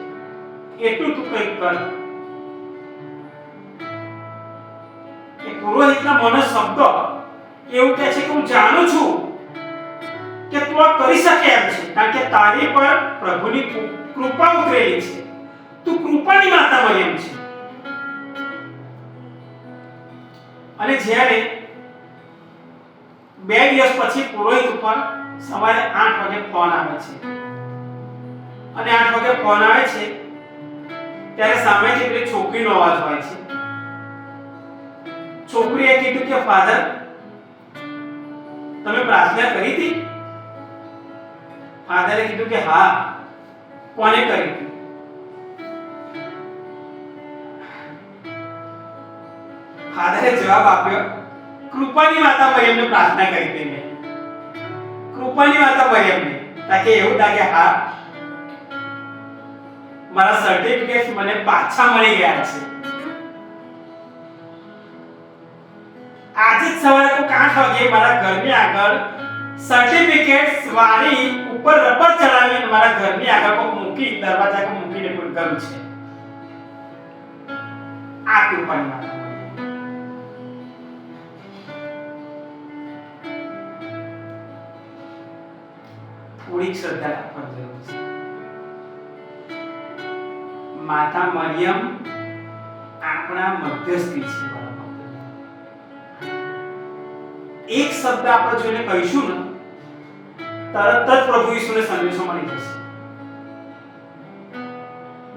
એટલું તું કંઈક કર. એ પુરોહિતના મોનો શબ્દ એવું કહે છે કે હું જાણું છું કે તું આ કરી શકે એમ છે, કારણ કે તારી પર પ્રભુની કૃપા ઉતરેલી છે. તું કૃપાની માતા મરિયમ છે. અને જ્યારે 2 દિવસ પછી પુરોહિત ઉપર સવારે 8 વાગે ફોન આવે છે. અને 8 વાગે ફોન આવે છે ત્યારે સામેથી પેલી છોકરીનો અવાજ હોય છે. છોકરીએ કીધું કે ફાધર તમે પ્રાર્થના કરી હતી? ફાધરે કીધું કે હા. કોને કરી હતી? ફાધરે જવાબ આપ્યો કૃપાની માતા મરિયમને પ્રાર્થના કરી હતી મેં. કૃપાની માતા મરિયમને. તાકે એવું લાગે હા મારા સર્ટિફિકેટ્સ મને પાછા મળી ગયા છે. આજે જ સવારે તો 8 વાગે મારા ઘરની આગળ સર્ટિફિકેટ્સ વાળી ઉપર રબર ચડાવીને મારા ઘરની આગળ કોક મૂકી દરવાજા પર મૂકીને પણ ગયું છે. આ કૃપાની માતા. થોડીક શ્રદ્ધા રાખવાની જરૂર છે. માતા મરિયમ આપણા મધ્યસ્થી છે. એક શબ્દ આપણે જોઈને કહીશું ને તરત જ પ્રભુ ઈસુને સંદેશો મળી જશે.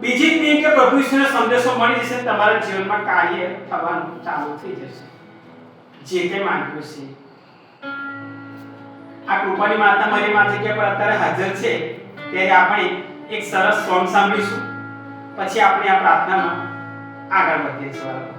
બીજી જ નહીં કે પ્રભુ ઈસુને સંદેશો મળી જશે, તમારા જીવનમાં કાર્ય થવાનું ચાલુ થઈ જશે. જે તે માંગ્યું છે. આ કૃપાની માતા મરિયમ આ જગ્યા પર અત્યારે હાજર છે ત્યારે આપણે એક સરસ સોંગ સાંભળીશું. પછી આપણે આ પ્રાર્થનામાં આગળ વધીએ છીએ.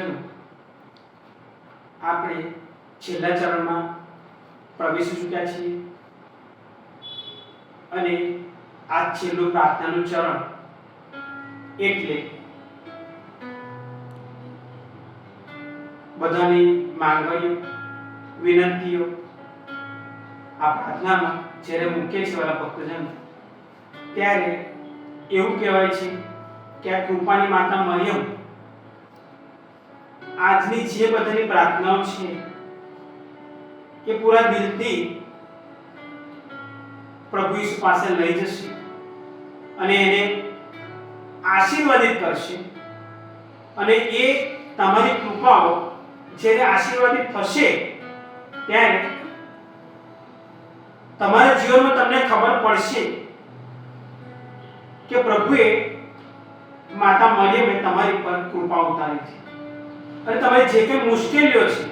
ભક્તજનો, આપણે છેલ્લા ચરણમાં પ્રવેશી ચૂક્યા છીએ અને આ છેલ્લું પ્રાર્થનાનું ચરણ એટલે બધાની માંગણીઓ, વિનંતીઓ આ પ્રાર્થનામાં જ્યારે મૂકીએ છીએ વાલા ભક્તજનો, ત્યારે એવું કહેવાય છે કે આ કૃપાની માતા મરિયમ આજની જે બધાની પ્રાર્થનાઓ છે એ પૂરા દિલથી પ્રભુ ઈસુ પાસે લઈ જશે અને એને આશીર્વાદિત કરશે અને એ તમારી કૃપાઓ જ્યારે આશીર્વાદિત થશે ત્યારે તમારા જીવનમાં તમને ખબર પડશે કે પ્રભુએ માતા મરિયમે તમારી પર કૃપા ઉતારી છે અને તમારી જે કંઈ મુશ્કેલીઓ છે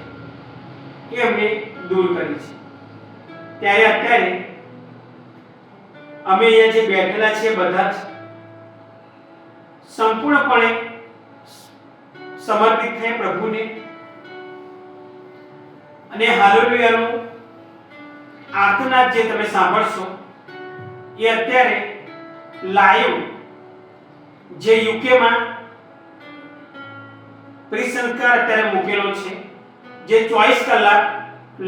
એ એમને દૂર કરી છે. ત્યારે અત્યારે અમે અહીંયા જે બેઠેલા છીએ બધા જ સંપૂર્ણપણે સમર્પિત થઈ પ્રભુને અને હાલેલુયાનું આર્તનાદ જે તમે સાંભળશો એ અત્યારે લાઈવ જે યુકેમાં પ્રિસંસ્કાર અત્યારે મૂકેલો છે, જે 24 કલાક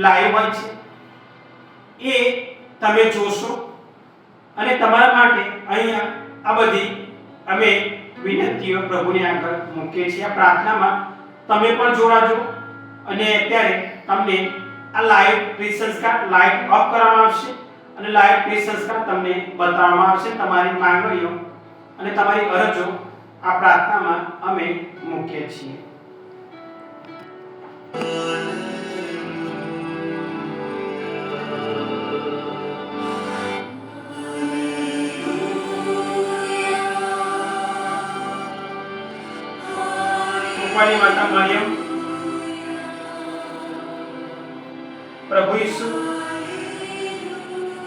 લાઈવ હોય છે, એ તમે જોશો અને તમારા માટે અહીંયા આ બધી અમે વિનંતીઓ પ્રભુની આગળ મૂકીએ છીએ. આ પ્રાર્થનામાં તમે પણ જોડાજો અને અત્યારે તમને આ લાઈવ પ્રિસંસ્કાર લાઈવ ઓફ કરવામાં આવશે અને લાઈવ પ્રિસંસ્કાર તમને બતાવવામાં આવશે. તમારી માંગણીઓ અને તમારી અરજો આ પ્રાર્થનામાં અમે મૂકીએ છીએ. કૃપાની માતા મરિયમ, પ્રભુ ઈસુ,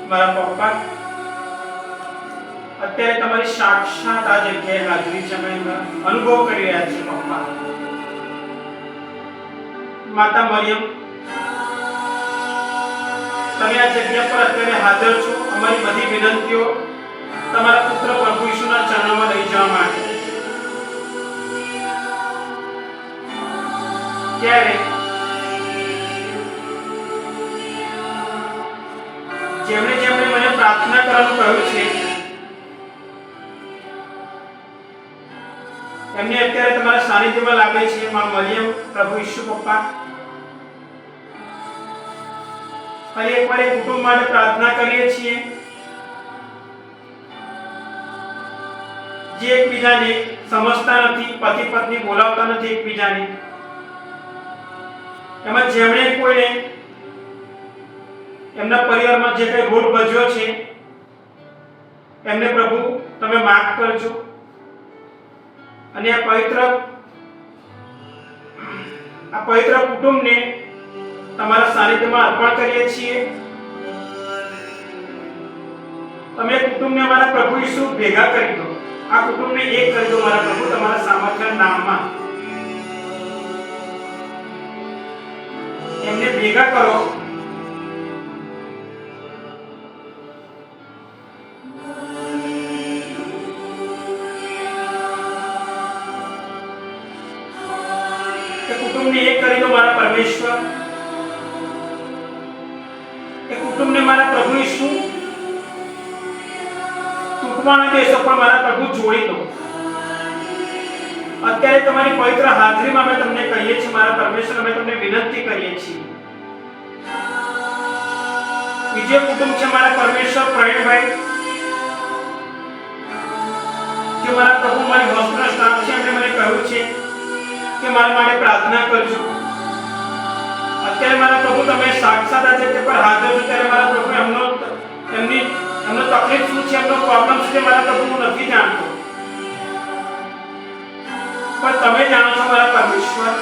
મારા પપ્પા અત્યારે તમારી સાક્ષાત આ જગ્યાએ હાજરી છે, અમે અનુભવ કરી રહ્યા છીએ. પપ્પા માતા મરિયમ, તમે આ જગ્યા પર અત્યારે હાજર છો અમારી બધી વિનંતીઓ તમારા પુત્ર પ્રભુ ઈસુના ચરણોમાં લઈ જવા માટે. ત્યારે જેમણે જેમણે મને પ્રાર્થના કરવાનું કહ્યું છે એમને અત્યારે તમારા સાનિધ્યમાં લાગે છે. માં મરિયમ, પ્રભુ ઈસુ પપ્પા, ફરી એકવાર એક કુટુંબ માટે પ્રાર્થના કરીએ છીએ જે એકબીજાને સમજતા નથી, પતિ પત્ની બોલાવતા નથી એકબીજાને, એમાં જેમણે કોઈને એમના પરિવારમાં જે કંઈ રોડ ભજ્યો છે એમને પ્રભુ તમે માફ કરજો અને આ પવિત્ર કુટુંબને તમારા સાનિધ્યમાં અર્પણ કરીએ છીએ. તમે કુટુંબને અમારા પ્રભુ ઈસુ ભેગા કરી દો, આ કુટુંબને એક કરી દો મારા પ્રભુ તમારા સામર્થ્યના નામમાં. એમને ભેગા કરો કે કુટુંબને એક કરી દો મારા પરમેશ્વર. એ કુટુંબને મારા પ્રભુ ઈસુ તૂટવાના દેશો પણ મારા પ્રભુ જોડી દો. અત્યારે તમારી પવિત્ર હાજરીમાં અમે તમને કહીએ છીએ મારા પરમેશ્વર, અમે તમને વિનંતી કરીએ છીએ. બીજો કુટુંબ છે મારા પરમેશ્વર પ્રવીણભાઈ, જે મારા પ્રભુ મારી હોસ્પિટલ સ્ટાફ છે, એમણે મને કહ્યું છે કે મારા માટે પ્રાર્થના કરજો. અત્યારે મારા પ્રભુ તમે સાક્ષાત આ જગ્યા પર હાજર છો ત્યારે મારા પ્રભુ એમનો તકલીફ શું છે, એમનો પ્રોબ્લેમ શું છે મારા પ્રભુ હું નથી જાણતો, પણ તમે જાણો છો મારા પરમેશ્વર.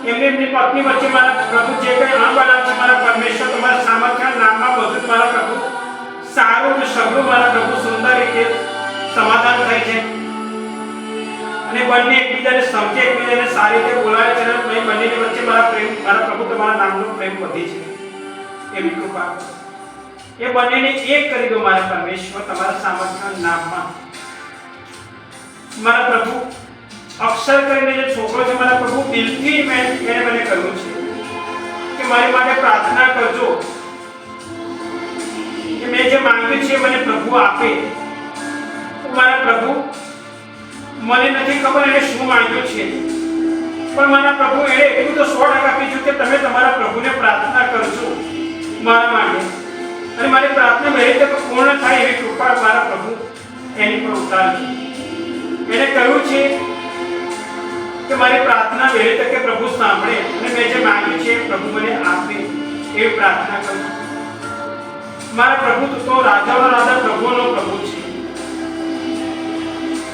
એમની પત્ની વચ્ચે મારા પ્રભુ જે કંઈ અણબનાવ છે મારા પરમેશ્વર તમારા સામર્થ્યના નામમાં બધું મારા પ્રભુ સારું અને સગળું મારા પ્રભુ સુંદર રીતે સમાધાન થાય છે અને અને બંને એકબીજાને સમજે, એકબીજાને સારી રીતે બોલાવે છે અને બંનેની વચ્ચે મારા પ્રભુ તમારા નામનો પ્રેમ વધી છે એવી કૃપા કરો. એ બંનેને એક કરી દો મારા પરમેશ્વર તમારા સામર્થ્યના નામમાં. મારા પ્રભુ અક્ષર કરીને જે છોકરો છે મારા પ્રભુ દિલથી મને કહ્યું છે કે મારી માટે પ્રાર્થના કરજો કે મેં જે માંગ્યું છે મને પ્રભુ આપે. મારા પ્રભુ મને નથી ખબર એને શું માંગ્યું છે, પણ મારા પ્રભુ એને એટલું તો 100% કીધું કે તમે તમારા પ્રભુને પ્રાર્થના કરજો મારા માટે, અને મારી પ્રાર્થના વહેલી તકે પૂર્ણ થાય એવી કૃપા મારા પ્રભુ એની પર ઉતારજો. એને કહ્યું છે કે મારી પ્રાર્થના વહેલી તકે પ્રભુ સાંભળે અને મેં જે માંગ્યું છે પ્રભુ મને આપે એવી પ્રાર્થના કરું. મારા પ્રભુ તું તો રાજાનો રાજા પ્રભુનો પ્રભુ છે.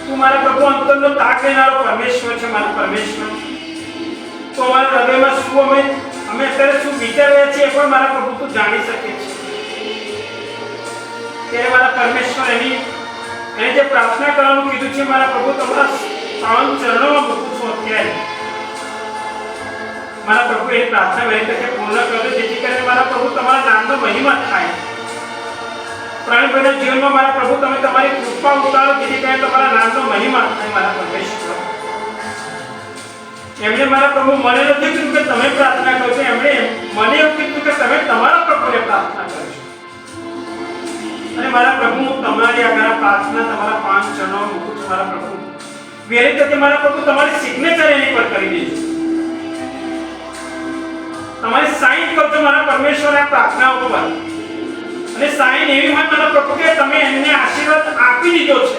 તું મારા પ્રભુ અંતરનો તાક લેનારો પરમેશ્વર છે. મારા પરમેશ્વર તો અમારા હૃદયમાં શું અમે અત્યારે શું વિચાર રહ્યા છીએ પણ મારા પ્રભુ તું જાણી શકે છે. ત્યારે મારા પરમેશ્વર એને જે પ્રાર્થના કરવાનું કીધું છે મારા પ્રભુ તમારા પાવન ચરણોમાં મૂકું છું અત્યારે. મારા પ્રભુ એ પ્રાર્થના વહેલી તકે પૂર્ણ કરજો જેથી કરીને મારા પ્રભુ તમારા નામનો મહિમા થાય. પ્રાણીભાઈના જીવનમાં મારા પ્રભુ તમે તમારી કૃપા ઉતારો જેથી કરીને તમારા નામનો મહિમા થાય. મારા પરમેશ્વર એમણે મારા પ્રભુ મને નથી કીધું કે તમે પ્રાર્થના કરજો, એમણે મને એવું કીધું કે તમે તમારા પ્રભુને પ્રાર્થના કરજો. અને મારા પ્રભુ હું તમારી આગળ પ્રાર્થના તમારા 5 ચરણો મૂકું છું. મારા પ્રભુ વહેલી તકે મારા પ્રભુ તમારી સિગ્નેચર એની પર કરી દેજો, તમારી સાઈન કરજો મારા પરમેશ્વર આ પ્રાર્થનાઓ પર. અને સાઈન એવી હોય મારા પ્રભુ કે તમે એમને આશીર્વાદ આપી દીધો છે,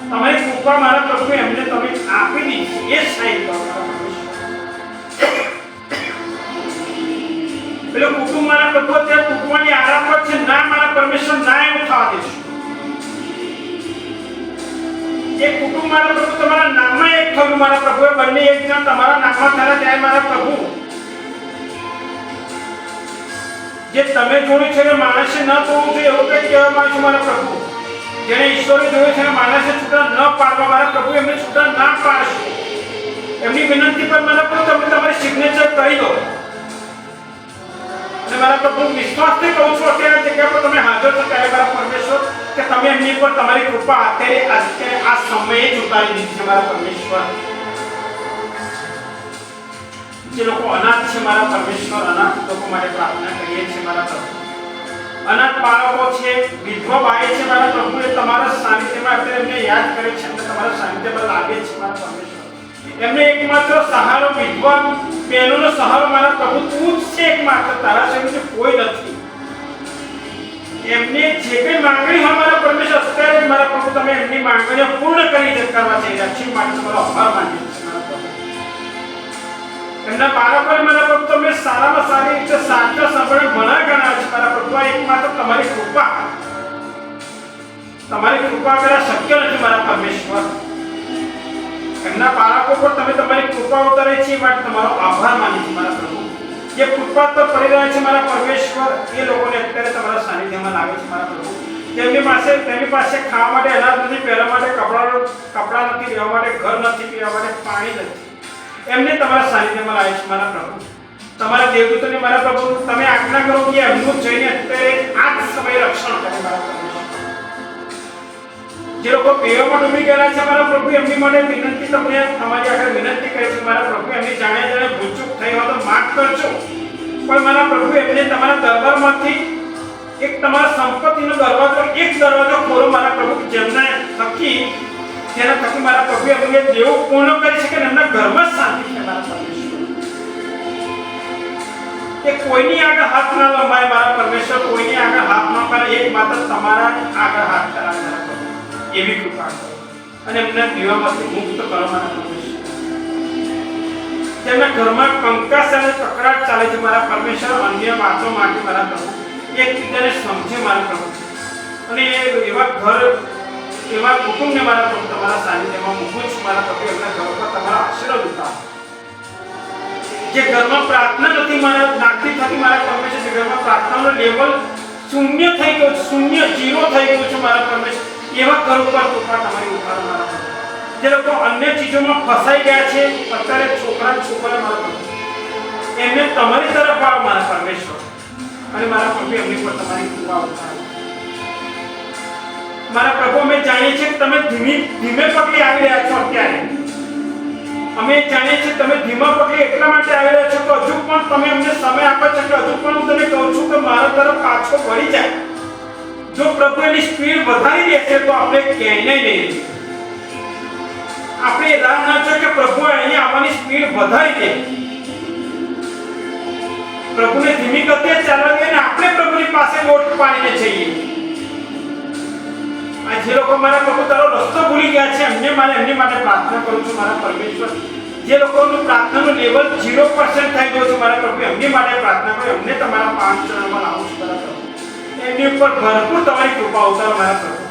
તમારી કૃપા મારા પ્રભુ એમને તમે આપી દીધી એ સાઈન કરો મારા પરમેશ્વર. પેલો કુટુંબ મારા પ્રભુ અત્યારે તૂટવાની આરામ પર છે ના મારા પરમેશ્વર ના એવું થવા દેશો. એ કુટુંબ મારા પ્રભુ તમારા નામમાં એક થયું મારા પ્રભુ, બંને એક જણ તમારા નામમાં થયા ત્યારે મારા પ્રભુ જે તમે જોયું છે કે માણસે ન જોવું જોઈએ એવું કંઈ કહેવા માંગુ છું મારા પ્રભુ. જેને ઈશ્વરે જોયું છે કે માણસે છૂટા ન પાડવા મારા પ્રભુ એમને છૂટા ના પાડશો. એમની વિનંતી પર મારા પ્રભુ તમે તમારી સિગ્નેચર કરી દો. અને મારા પ્રભુ વિશ્વાસથી કહું છું અત્યારે જગ્યા પર તમે હાજર છો ત્યારે મારા પરમેશ્વર કે તમે એમની પર તમારી કૃપા અત્યારે આ સમયે જ ઉતારી દીધી છે મારા પરમેશ્વર. જે લોકો અનાથ છે મારા પરમેશ્વર અનાથ લોકો માટે પ્રાર્થના કરીએ છીએ મારા પ્રભુ. અનાથ બાળકો છે, વિધવા બાઈ છે મારા પ્રભુ એ તમારા સાનિધ્યમાં અત્યારે એમને યાદ કરે છે અને તમારા સાનિધ્યમાં લાગે છે મારા પરમેશ્વર. એમને એકમાત્ર સહારો વિધવા બહેનોનો સહારો મારા પ્રભુ તું જ છે એકમાત્ર, તારા સિવાય કોઈ નથી. એમને જે કઈ માંગણી હોય મારા પરમેશ્વર અત્યારે મારા પ્રભુ તમે એમની માંગણીઓ પૂર્ણ કરી કરવા જઈ રહ્યા છો માટે તમારો આભાર માનીએ છીએ મારા પ્રભુ. એમના બાળકોને મારા પ્રભુ તમે સારામાં સારી રીતે સાચા સંભાળે ભણા ગણા છે મારા પ્રભુ. એકમાત્ર તમારી કૃપા વગર શક્ય નથી મારા પરમેશ્વર. એમના બાળકો પર તમે તમારી કૃપા ઉતારી છે માટે તમારો આભાર માની છે મારા પ્રભુ. જે ફૂટપાથ પર પડી રહ્યા છે મારા પરમેશ્વર એ લોકોને અત્યારે તમારા સાનિધ્યમાં લાવે છે મારા પ્રભુ. તેમની પાસે ખાવા માટે અનાજ નથી, પહેરવા માટે કપડાં નથી, રહેવા માટે ઘર નથી, પીવા માટે પાણી નથી, એમને તમારા સાનિધ્યમાં લાવે છે મારા પ્રભુ. તમારા દેવદૂતોને મારા પ્રભુ તમે આજ્ઞા કરો કે એમનું જઈને અત્યારે આ જ સમયે રક્ષણ કરે મારા પ્રભુ. જે લોકો પીવામાં ડૂબી ગયેલા છે મારા પ્રભુ એમની માટે વિનંતી તમને તમારી આગળ વિનંતી કરે છે મારા પ્રભુ. એમની જાણે ભૂલચૂક થઈ હોય તો માફ કરજો, પણ મારા પ્રભુ એમને તમારા દરબારમાંથી એક તમારા સંપત્તિનો દરવાજો ખોલો મારા પ્રભુ. જેના થકી મારા પ્રભુ એમને દેવું પૂર્ણ કરી શકે એમના ઘરમાં શાંતિ છે મારા પરમેશ્વર. કે કોઈની આગળ હાથ ના લંબાય મારા પરમેશ્વર, કોઈની આગળ હાથ ન કરે, એક માત્ર તમારા આગળ હાથ કરાવે મારા પ્રભુ. એવી કૃપા કરો અને એમના દીવામાંથી મુક્ત કરો મારા પરમેશ્વર. તેમના ઘરમાં કંકાસ અને કકડાટ ચાલે છે મારા પરમેશ્વર. અન્ય વાતો માટે મારા પ્રભુ એકબીજાને સમજે મારા પ્રભુ. અને એવા કુટુંબને મારા પ્રભુ તમારા સાનિધ્યમાં મૂકું છું મારા પ્રભુ. એમના ઘર પર તમારા આશીર્વાદ ઉતારો. જે ઘરમાં પ્રાર્થના નથી મારા નાખતી થતી મારા પરમેશ્વર, જે ઘરમાં પ્રાર્થનાનો લેવલ શૂન્ય થઈ ગયો, શૂન્ય 0 થઈ ગયું છે મારા પરમેશ્વર, એવા ઘર ઉપર કૃપા તમારી ઉતારો મારા પ્રભુ. જે લોકો અન્ય ચીજોમાં ફસાઈ ગયા છે, અત્યારે છોકરા મારા એમને તમારી તરફ વાળો મારા પરમેશ્વર, અને મારા પ્રભુ એમની પર તમારી કૃપા ઉતારો. મારા પ્રભુ, અમે જાણીએ છીએ કે તમે ધીમે પગલે આવી રહ્યા છો. અત્યારે અમે જાણીએ છીએ તમે ધીમા પગલે એટલા માટે આવી રહ્યા છો કે હજુ પણ તમે અમને સમય આપો છો, કે હજુ પણ હું તને કહું છું કે મારા તરફ પાછો વળી જાય. જો પ્રભુ એની સ્પીડ વધારી દેશે તો આપણે ક્યાંય નહીં. આપણે રાહ ના જો કે પ્રભુ અહીંયા આવવાની સ્પીડ વધારી દે. પ્રભુને ધીમી ગતિએ ચાલવા દે, અને આપણે પ્રભુની પાસે વોટ પાડીને જઈએ. આ જે લોકો મારા પ્રભુ તારો રસ્તો ભૂલી ગયા છે, એમની માટે પ્રાર્થના કરું છું મારા પરમેશ્વર. જે લોકોનું પ્રાર્થનાનું લેવલ 0% થઈ ગયું છે મારા પ્રભુ, એમની માટે પ્રાર્થના કરો. એમને તમારા પાંચ ચરણમાં લાવું છું મારા પ્રભુ. એમની ઉપર ભરપૂર તમારી કૃપા ઉતારો મારા પ્રભુ.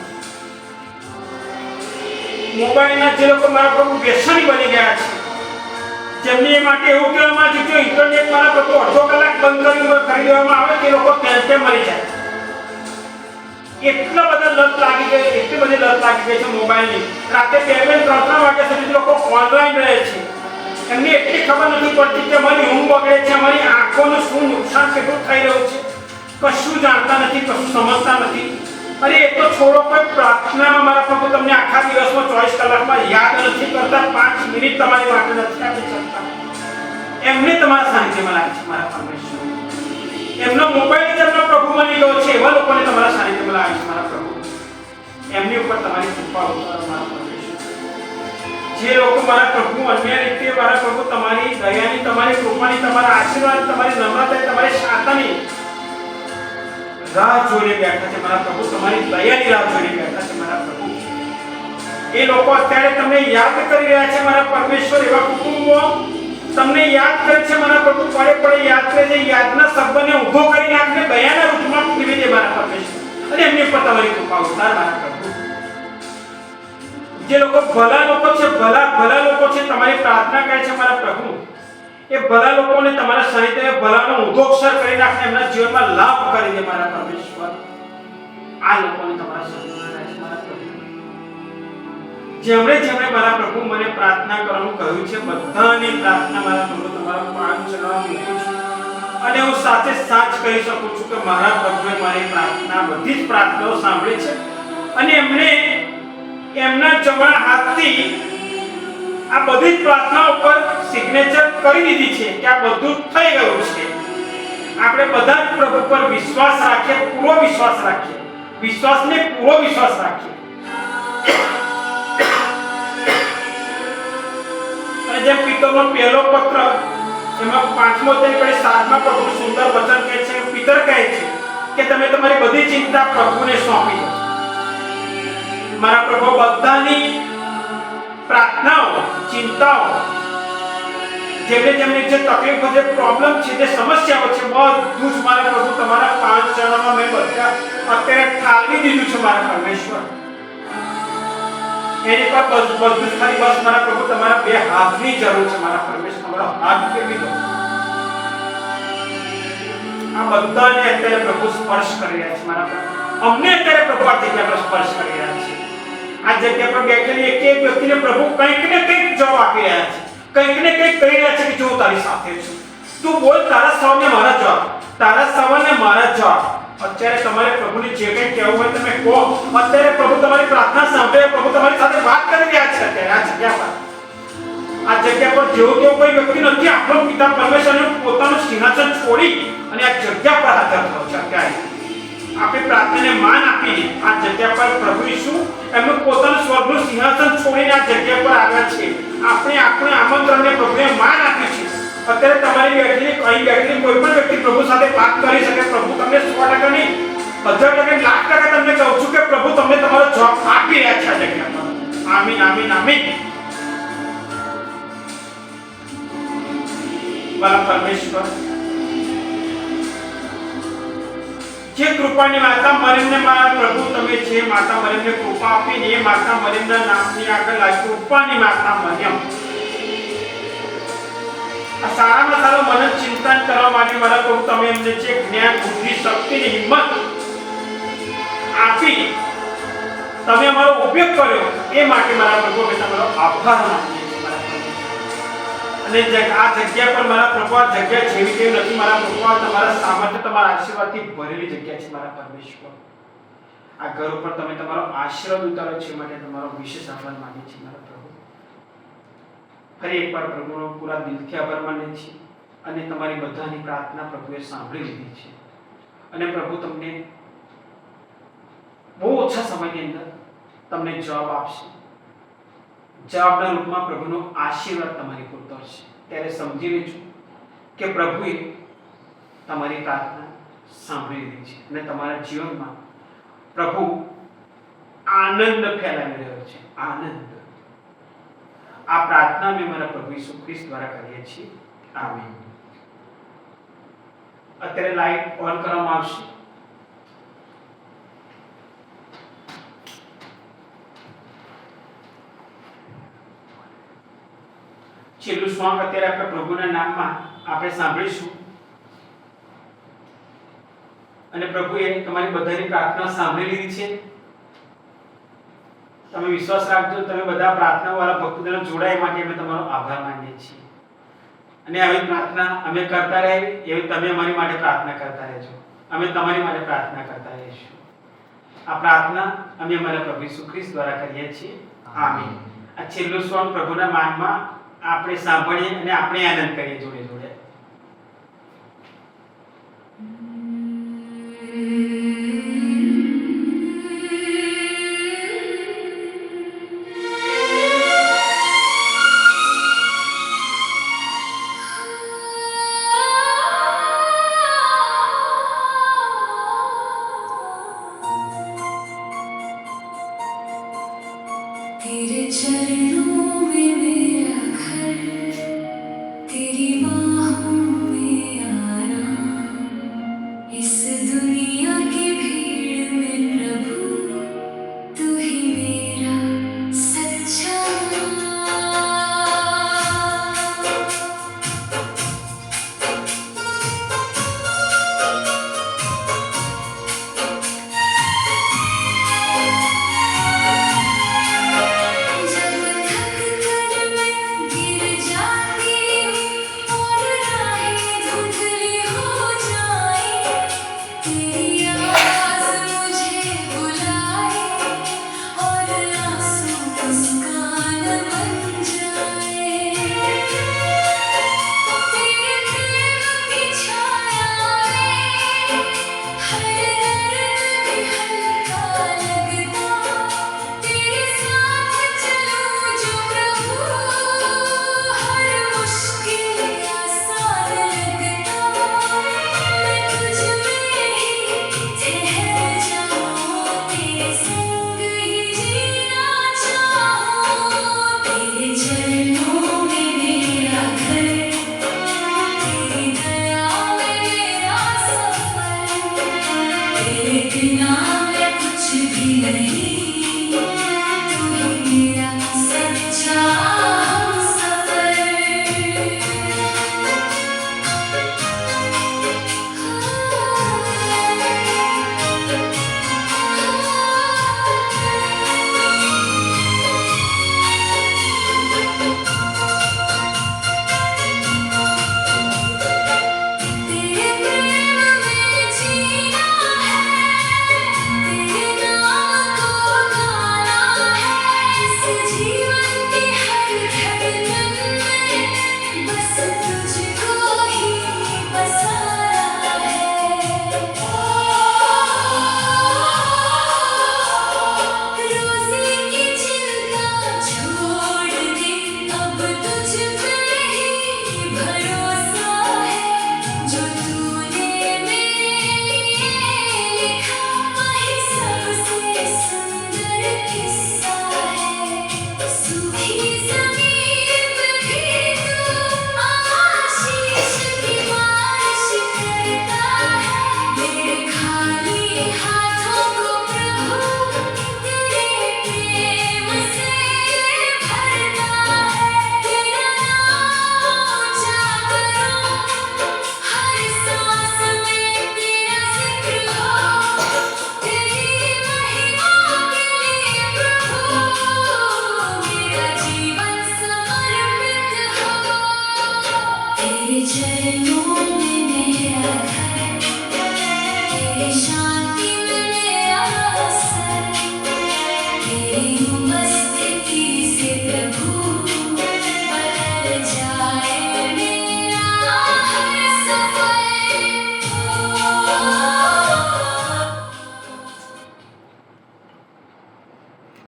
મોબાઈલના જે લોકો મારા પ્રભુ વ્યસની બની ગયા છે, જેમની માટે એવું કહેવામાં આવ્યું છે ઇન્ટરનેટ મારા પ્રભુ અડધો કલાક બંધ કરી દેવામાં આવે તે લોકો ત્યાં મરી જાય. એટલી બધી લત લાગી ગઈ છે મોબાઈલની. રાતે 2-3 વાગ્યા સુધી લોકો ઓનલાઈન રહે છે. એમને એટલી ખબર નથી પડતી કે અમારી ઊંઘ બગડે છે, અમારી આંખોનું શું નુકસાન કેટલું થઈ રહ્યું છે. કશું જાણતા નથી, કશું સમજતા નથી. અરે એ તો છોડો, કોઈ પ્રાર્થનામાં મારા પ્રભુ તમને આખા દિવસમાં 24 કલાકમાં યાદ નથી કરતા, 5 મિનિટ તમારી માટે નથી આપી શકતા. એમને તમારા સાનિધ્યમાં લાગે છે મારા પરમેશ્વર. એમનો મોબાઈલ જ એમનો પ્રભુ બની ગયો છે, એવા લોકોને તમારા સાનિધ્યમાં લાગે છે મારા પ્રભુ. એમની ઉપર તમારી કૃપા ઉતારો મારા પરમેશ્વર. જે લોકો મારા પ્રભુ અન્ય રીતે મારા પ્રભુ તમારી દયાની, તમારી કૃપાની, તમારા આશીર્વાદ, તમારી નમ્રતા, તમારી શાંતિની રાહ જોઈને બેઠા છે મારા પ્રભુ. તમારી દયાની રાહ જોઈને બેઠા છે મારા પ્રભુ. એ લોકો અત્યારે તમને યાદ કરી રહ્યા છે મારા પરમેશ્વર. એવા કુટુંબો તમને યાદ કરે છે મારા પ્રભુ, પડે યાદ કરે છે. યાદના શબ્દને ઊભો કરીને આપને દયાના રૂપમાં પીવી દે મારા પરમેશ્વર, અને એમની ઉપર તમારી કૃપા ઉતાર મારા પ્રભુ. જે લોકો ભલા લોકો છે, ભલા લોકો છે, તમારી પ્રાર્થના કરે છે મારા પ્રભુ, એ ભલા લોકોને તમારા સાનિધ્યમાં ભલાનો ઉદ્ધોક્ષર કરી નાખે, એમના જીવનમાં લાભ કરી દે મારા પરમેશ્વર. આ લોકોને તમારા સાનિધ્યમાં રાખે મારા પ્રભુ. જેમણે મારા પ્રભુ મને પ્રાર્થના કરવાનું કહ્યું છે, બધાની પ્રાર્થના મારા પ્રભુ તમારા પાંચ ચરણમાં મૂકું છું. અને હું સાથે સાચ કહી શકું છું કે મારા પ્રભુએ મારી પ્રાર્થના, બધી જ પ્રાર્થનાઓ સાંભળી છે, અને એમણે એમના જમણા હાથથી આ બધી જ પ્રાર્થનાઓ પર સિગ્નેચર કરી દીધી છે કે આ બધું થઈ ગયું છે. આપણે બધા જ પ્રભુ પર વિશ્વાસ રાખીએ, પૂરો વિશ્વાસ રાખીએ, વિશ્વાસને પૂરો વિશ્વાસ રાખીએ. અને જેમ પિતરનો પહેલો પત્ર એમાં 5મો અધ્યાય 7મા પગલું સુંદર વચન કહે છે, પિતર કહે છે કે તમે તમારી બધી ચિંતા પ્રભુને સોંપી દો. મારા પ્રભુ બધાની પ્રાર્થનાઓ, ચિંતાઓ, જેમને જે તકલીફો, જે પ્રોબ્લેમ છે, જે સમસ્યાઓ છે, બધું જ મારા પ્રભુ તમારા પાંચ ચરણોમાં મેં બધા અત્યારે ઠાલવી દીધું છે મારા પરમેશ્વર. એની પર બધું જ ખાલી બસ મારા પ્રભુ તમારા બે હાથની જરૂર છે મારા પરમેશ્વર. તમારો હાથ ફેરવી દો. આ બધાને અત્યારે પ્રભુ સ્પર્શ કરી રહ્યા છે મારા પ્રભુ. અમને અત્યારે પ્રભુ આ જગ્યા પર સ્પર્શ કરી રહ્યા છે. આ જગ્યા પર બેઠેલી એક વ્યક્તિને પ્રભુ કંઈક ને કંઈક જવાબ આપી રહ્યા છે, કંઈક ને કંઈક કહી રહ્યા છે કે જો તારી સાથે છું, તું બોલ, તારા સવાલને મારા જવાબ, તારા સવાલને મારા જવાબ. અત્યારે તમારે પ્રભુને જે કંઈ કહેવું હોય તમે કહો. અત્યારે પ્રભુ તમારી પ્રાર્થના સાંભળે, પ્રભુ તમારી સાથે વાત કરી રહ્યા છે અત્યારે આ જગ્યા પર જેવો તેવો કોઈ વ્યક્તિ નથી. આપણો પિતા પરમેશ્વરને પોતાનું સિંહાસન છોડી અને આ જગ્યા પર હાજર થયો છે. અત્યારે આપણે પ્રાર્થનાને માન આપીને આ જગ્યા પર પ્રભુ ઈસુ એમનું પોતાનું સ્વર્ગનું સિંહાસન છોડીને આ જગ્યા પર આવ્યા છે. આપણે આમંત્રણને પ્રભુએ માન આપ્યું છે. અત્યારે તમારી બેઠેલી કોઈ પણ વ્યક્તિ પ્રભુ સાથે વાત કરી શકે. પ્રભુ તમને 100% નહીં, 1000%, લાખ ટકા તમને કહું છું કે પ્રભુ તમને તમારો જવાબ આપી રહ્યા છે આ જગ્યા પર. આમીન, આમીન, આમીન. વાલા પરમેશ્વર, જે કૃપાની માતા મરિયમને મારા પ્રભુ તમે જે માતા મરિયમને કૃપા આપીને એ માતા મરિયમના નામની આગળ આ કૃપાની માતા મરિયમ આ સારામાં સારો મન ચિંતન કરવા માટે મારા પ્રભુ તમે એમને જે જ્ઞાન, બુદ્ધિ, શક્તિ ને હિંમત આપી તમે અમારો ઉપયોગ કર્યો એ માટે મારા પ્રભુ અમે તમારો આભાર માનીએ છીએ મારા પ્રભુ. અને આ જગ્યા પર મારા પ્રભુ આ જગ્યા જેવી તેવી નથી મારા પ્રભુ, આ તમારા સામર્થ્ય તમારા આશીર્વાદથી ભરેલી જગ્યા છે મારા પરમેશ્વર. આ ઘર ઉપર તમે તમારો આશીર્વાદ ઉતારો છે માટે તમારો વિશેષ આભાર માનીએ છીએ મારા પ્રભુ. ફરી એકવાર પ્રભુનો પૂરા દિલથી આભાર માનીએ છીએ અને તમારી બધાની પ્રાર્થના પ્રભુએ સાંભળી લીધી છે. અને પ્રભુ તમને બહુ ઓછા સમયની અંદર તમને જવાબ આપશે. જવાબના રૂપમાં પ્રભુનો આશીર્વાદ તમારી પર ઉતરશે. ત્યારે સમજી લેજો કે પ્રભુએ તમારી પ્રાર્થના સાંભળી લીધી છે અને તમારા જીવનમાં પ્રભુ આનંદ ફેલાવી રહ્યો છે. આનંદ. આ પ્રાર્થના મેં મારા પ્રભુ ઈસુ ખ્રિસ્ત દ્વારા કરીએ છીએ. આમીન. અત્યારે લાઈટ ઓન કરવામાં આવશે. છેલ્લું સોંગ અત્યારે આપણે પ્રભુના નામમાં આપણે સાંભળીશું. અને પ્રભુએ તમારી બધાની પ્રાર્થના સાંભળી લીધી છે. તમે વિશ્વાસ રાખજો, તમે બધા પ્રાર્થના વાળા ભક્તોને જોડાય માટે અમે તમારો આભાર માનીએ છીએ. અને આવી પ્રાર્થના અમે કરતા રહીએ એવી તમે અમારી માટે પ્રાર્થના કરતા રહેજો. અમે તમારી માટે પ્રાર્થના કરતા રહીશું. આ પ્રાર્થના અમે અમારા પ્રભુ ઈસુ ખ્રિસ્ત દ્વારા કરીએ છીએ. આમીન. આ છેલ્લું સોંગ પ્રભુના માનમાં આપણે સાંભળીએ અને આપણે આનંદ કરીએ જોડે.